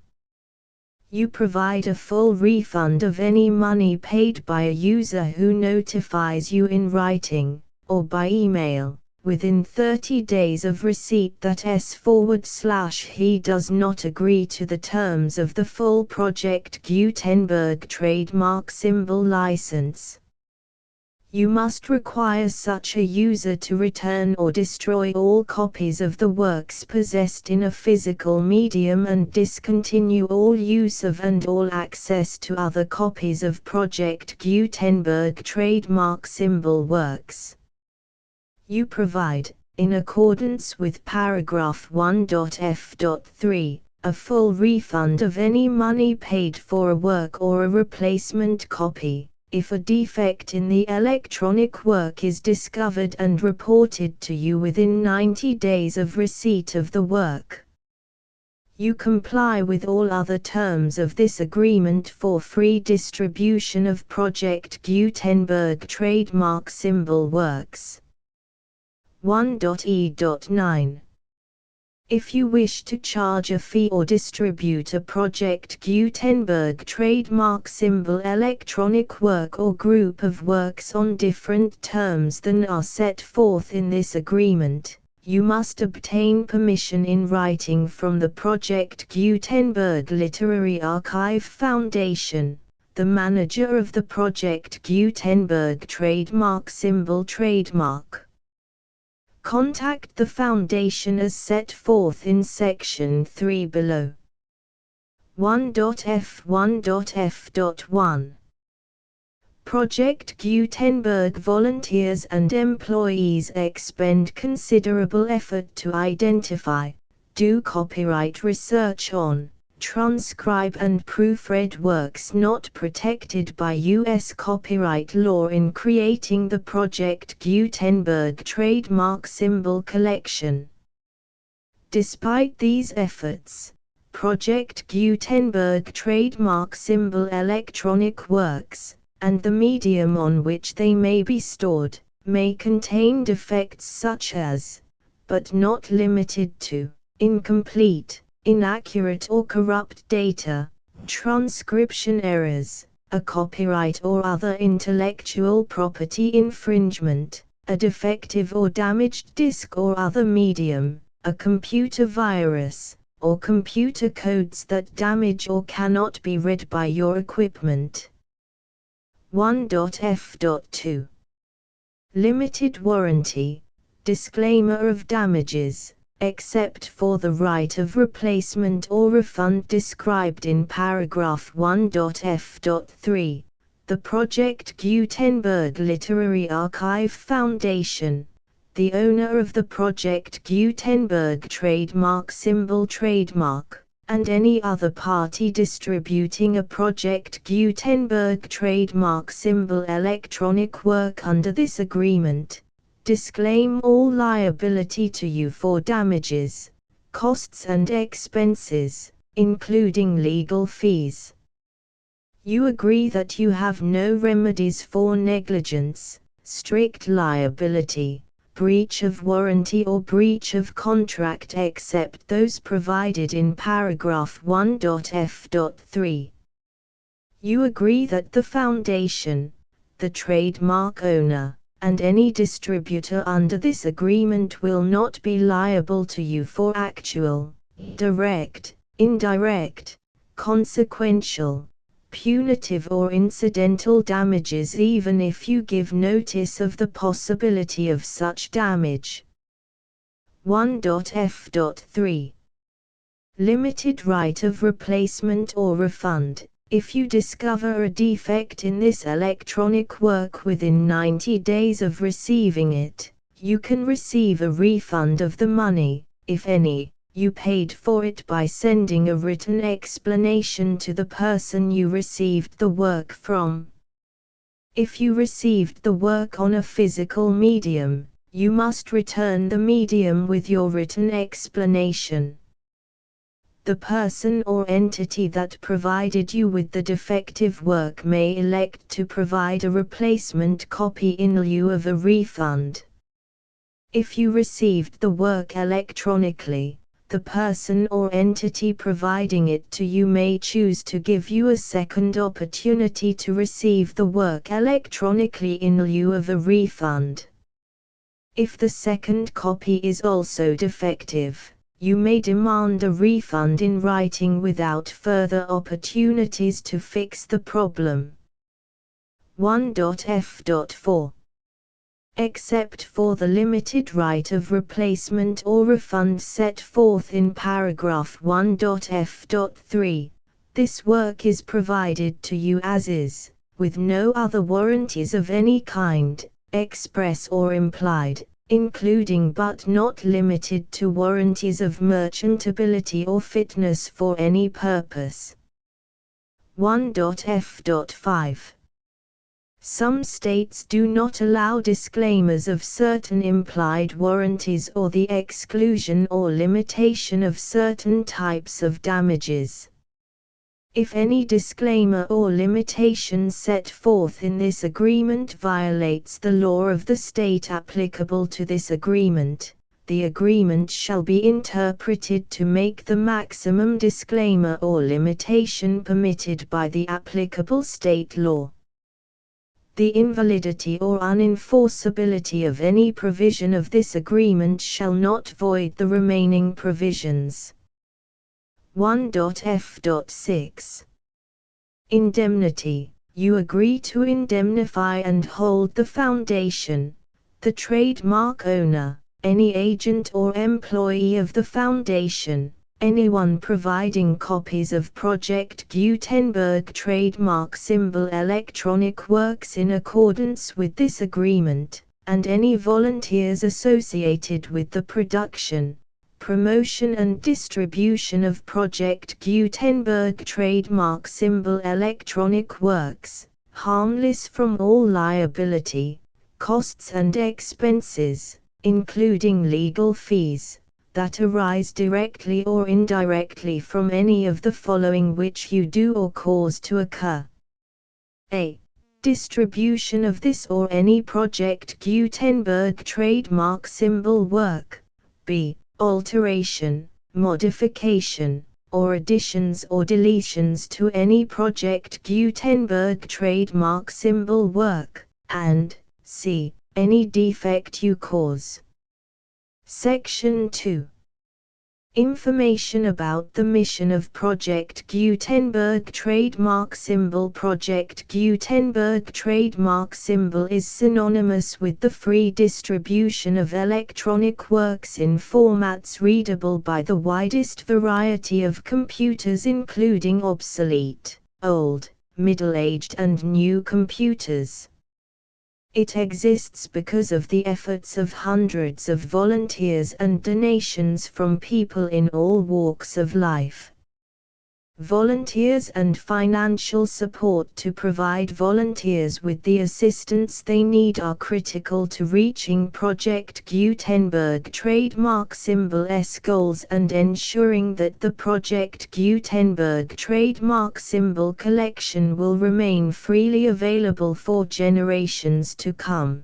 [SPEAKER 1] You provide a full refund of any money paid by a user who notifies you in writing, or by email, within 30 days of receipt that he does not agree to the terms of the full Project Gutenberg trademark symbol license. You must require such a user to return or destroy all copies of the works possessed in a physical medium and discontinue all use of and all access to other copies of Project Gutenberg trademark symbol works. You provide, in accordance with paragraph 1.f.3, a full refund of any money paid for a work or a replacement copy, if a defect in the electronic work is discovered and reported to you within 90 days of receipt of the work. You comply with all other terms of this agreement for free distribution of Project Gutenberg trademark symbol works. 1.e.9. If you wish to charge a fee or distribute a Project Gutenberg trademark symbol electronic work or group of works on different terms than are set forth in this agreement, you must obtain permission in writing from the Project Gutenberg Literary Archive Foundation, the manager of the Project Gutenberg trademark symbol trademark. Contact the Foundation as set forth in Section 3 below. 1.f1.f.1. Project Gutenberg volunteers and employees expend considerable effort to identify, do copyright research on, transcribe and proofread works not protected by U.S. copyright law in creating the Project Gutenberg trademark symbol collection. Despite these efforts, Project Gutenberg trademark symbol electronic works, and the medium on which they may be stored, may contain defects such as, but not limited to, incomplete, inaccurate or corrupt data, transcription errors, a copyright or other intellectual property infringement, a defective or damaged disk or other medium, a computer virus, or computer codes that damage or cannot be read by your equipment. 1.f.2. Limited warranty. Disclaimer of damages, except for the right of replacement or refund described in paragraph 1.f.3. The Project Gutenberg Literary Archive Foundation, the owner of the Project Gutenberg trademark symbol trademark, and any other party distributing a Project Gutenberg trademark symbol electronic work under this agreement, disclaim all liability to you for damages, costs and expenses, including legal fees. You agree that you have no remedies for negligence, strict liability, breach of warranty or breach of contract except those provided in paragraph 1.f.3. You agree that the Foundation, the trademark owner, and any distributor under this agreement will not be liable to you for actual, direct, indirect, consequential, punitive or incidental damages even if you give notice of the possibility of such damage. 1.f.3. Limited right of replacement or refund. If you discover a defect in this electronic work within 90 days of receiving it, you can receive a refund of the money, if any, you paid for it by sending a written explanation to the person you received the work from. If you received the work on a physical medium, you must return the medium with your written explanation. The person or entity that provided you with the defective work may elect to provide a replacement copy in lieu of a refund. If you received the work electronically, the person or entity providing it to you may choose to give you a second opportunity to receive the work electronically in lieu of a refund. If the second copy is also defective, you may demand a refund in writing without further opportunities to fix the problem. 1.f.4. Except for the limited right of replacement or refund set forth in paragraph 1.f.3, this work is provided to you as is, with no other warranties of any kind, express or implied, including but not limited to warranties of merchantability or fitness for any purpose. 1.f.5. Some states do not allow disclaimers of certain implied warranties or the exclusion or limitation of certain types of damages. If any disclaimer or limitation set forth in this agreement violates the law of the state applicable to this agreement, the agreement shall be interpreted to make the maximum disclaimer or limitation permitted by the applicable state law. The invalidity or unenforceability of any provision of this agreement shall not void the remaining provisions. 1.f.6. Indemnity. You agree to indemnify and hold the Foundation, the trademark owner, any agent or employee of the Foundation, anyone providing copies of Project Gutenberg trademark symbol electronic works in accordance with this agreement, and any volunteers associated with the production, promotion and distribution of Project Gutenberg trademark symbol electronic works, harmless from all liability, costs and expenses, including legal fees, that arise directly or indirectly from any of the following which you do or cause to occur. A. Distribution of this or any Project Gutenberg trademark symbol work. B. Alteration, modification, or additions or deletions to any Project Gutenberg trademark symbol work, and c. Any defect you cause. Section 2. Information about the mission of Project Gutenberg trademark symbol. Project Gutenberg trademark symbol is synonymous with the free distribution of electronic works in formats readable by the widest variety of computers, including obsolete, old, middle-aged and new computers. It exists because of the efforts of hundreds of volunteers and donations from people in all walks of life. Volunteers and financial support to provide volunteers with the assistance they need are critical to reaching Project Gutenberg trademark symbol's goals and ensuring that the Project Gutenberg trademark symbol collection will remain freely available for generations to come.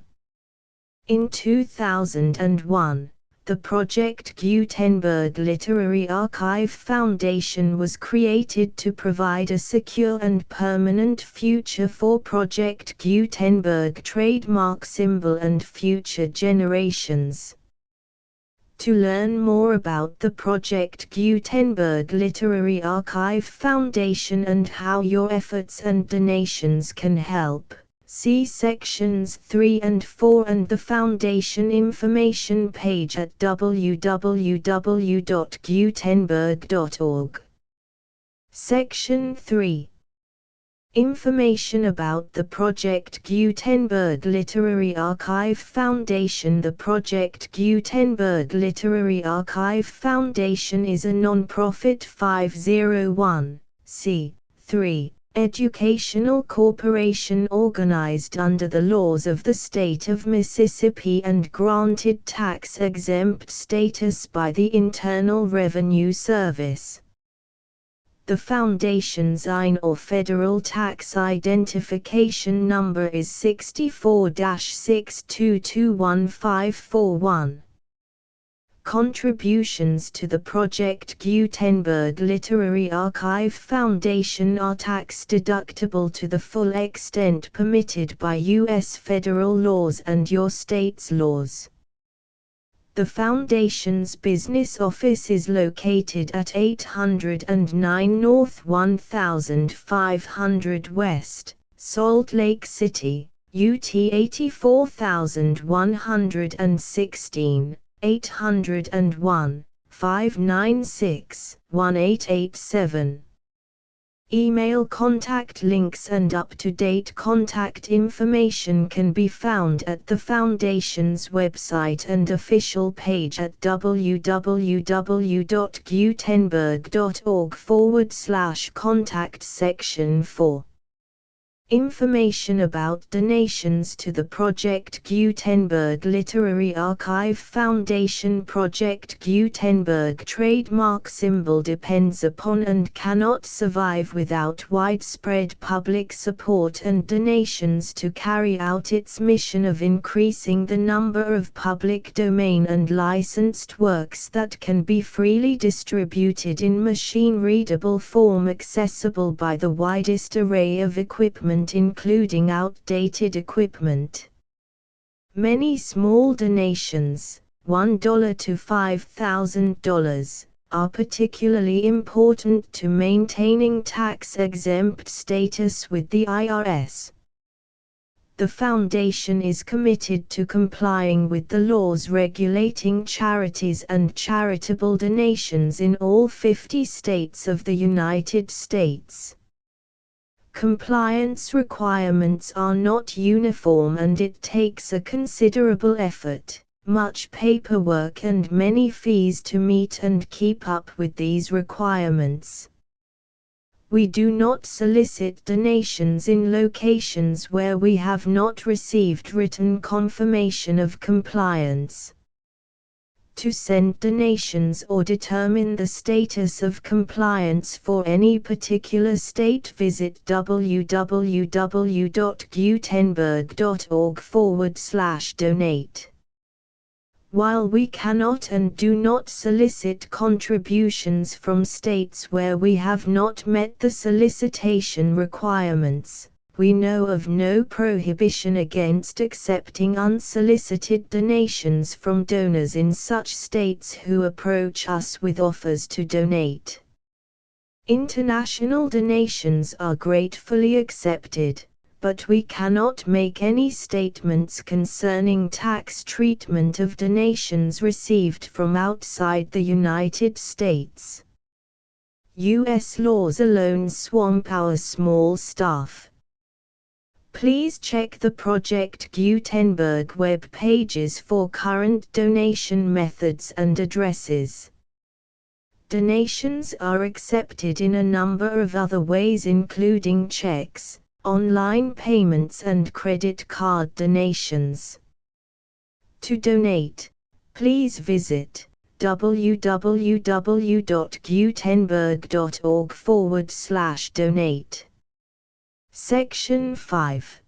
[SPEAKER 1] In 2001, the Project Gutenberg Literary Archive Foundation was created to provide a secure and permanent future for Project Gutenberg trademark symbol and future generations. To learn more about the Project Gutenberg Literary Archive Foundation and how your efforts and donations can help, see sections 3 and 4 and the Foundation information page at www.gutenberg.org. Section 3. Information about the Project Gutenberg Literary Archive Foundation. The Project Gutenberg Literary Archive Foundation is a non-profit 501(c)(3) educational corporation organized under the laws of the state of Mississippi and granted tax-exempt status by the Internal Revenue Service. The Foundation's IN or Federal Tax Identification Number is 64-6221541. Contributions to the Project Gutenberg Literary Archive Foundation are tax-deductible to the full extent permitted by U.S. federal laws and your state's laws. The Foundation's business office is located at 809 North 1500 West, Salt Lake City, UT 84116, 801-596-1887. Email contact links and up-to-date contact information can be found at the Foundation's website and official page at www.gutenberg.org/contact section 4. Information about donations to the Project Gutenberg Literary Archive Foundation. Project Gutenberg trademark symbol depends upon and cannot survive without widespread public support and donations to carry out its mission of increasing the number of public domain and licensed works that can be freely distributed in machine-readable form accessible by the widest array of equipment including outdated equipment. Many small donations, $1 to $5,000, are particularly important to maintaining tax-exempt status with the IRS. The Foundation is committed to complying with the laws regulating charities and charitable donations in all 50 states of the United States. Compliance requirements are not uniform and it takes a considerable effort, much paperwork and many fees to meet and keep up with these requirements. We do not solicit donations in locations where we have not received written confirmation of compliance. To send donations or determine the status of compliance for any particular state, visit www.gutenberg.org/donate. While we cannot and do not solicit contributions from states where we have not met the solicitation requirements, We know of no prohibition against accepting unsolicited donations from donors in such states who approach us with offers to donate. International donations are gratefully accepted, but we cannot make any statements concerning tax treatment of donations received from outside the United States. U.S. laws alone swamp our small staff. Please check the Project Gutenberg web pages for current donation methods and addresses. Donations are accepted in a number of other ways, including checks, online payments and credit card donations. To donate, please visit www.gutenberg.org/donate. Section 5.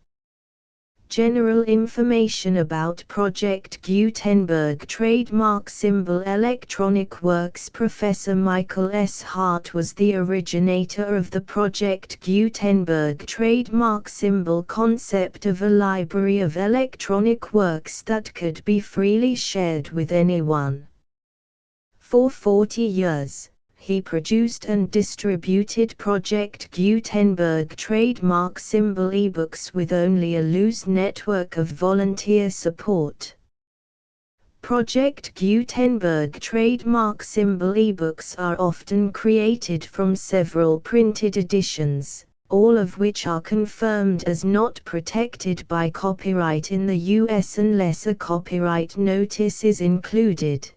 [SPEAKER 1] General information about Project Gutenberg Trademark Symbol Electronic Works. Professor Michael S. Hart was the originator of the Project Gutenberg trademark symbol concept of a library of electronic works that could be freely shared with anyone. For 40 years, he produced and distributed Project Gutenberg trademark symbol ebooks with only a loose network of volunteer support. Project Gutenberg trademark symbol ebooks are often created from several printed editions, all of which are confirmed as not protected by copyright in the US unless a copyright notice is included.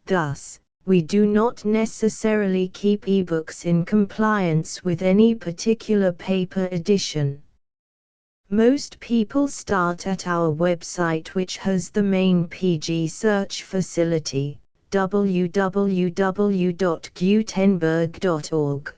[SPEAKER 1] Thus, we do not necessarily keep ebooks in compliance with any particular paper edition. Most people start at our website, which has the main PG search facility, www.gutenberg.org.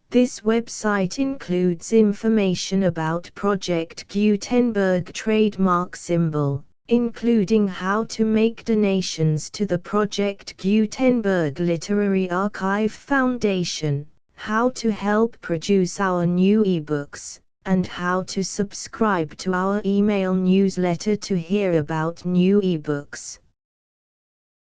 [SPEAKER 1] This website includes information about Project Gutenberg trademark symbol, including how to make donations to the Project Gutenberg Literary Archive Foundation, how to help produce our new ebooks, and how to subscribe to our email newsletter to hear about new ebooks.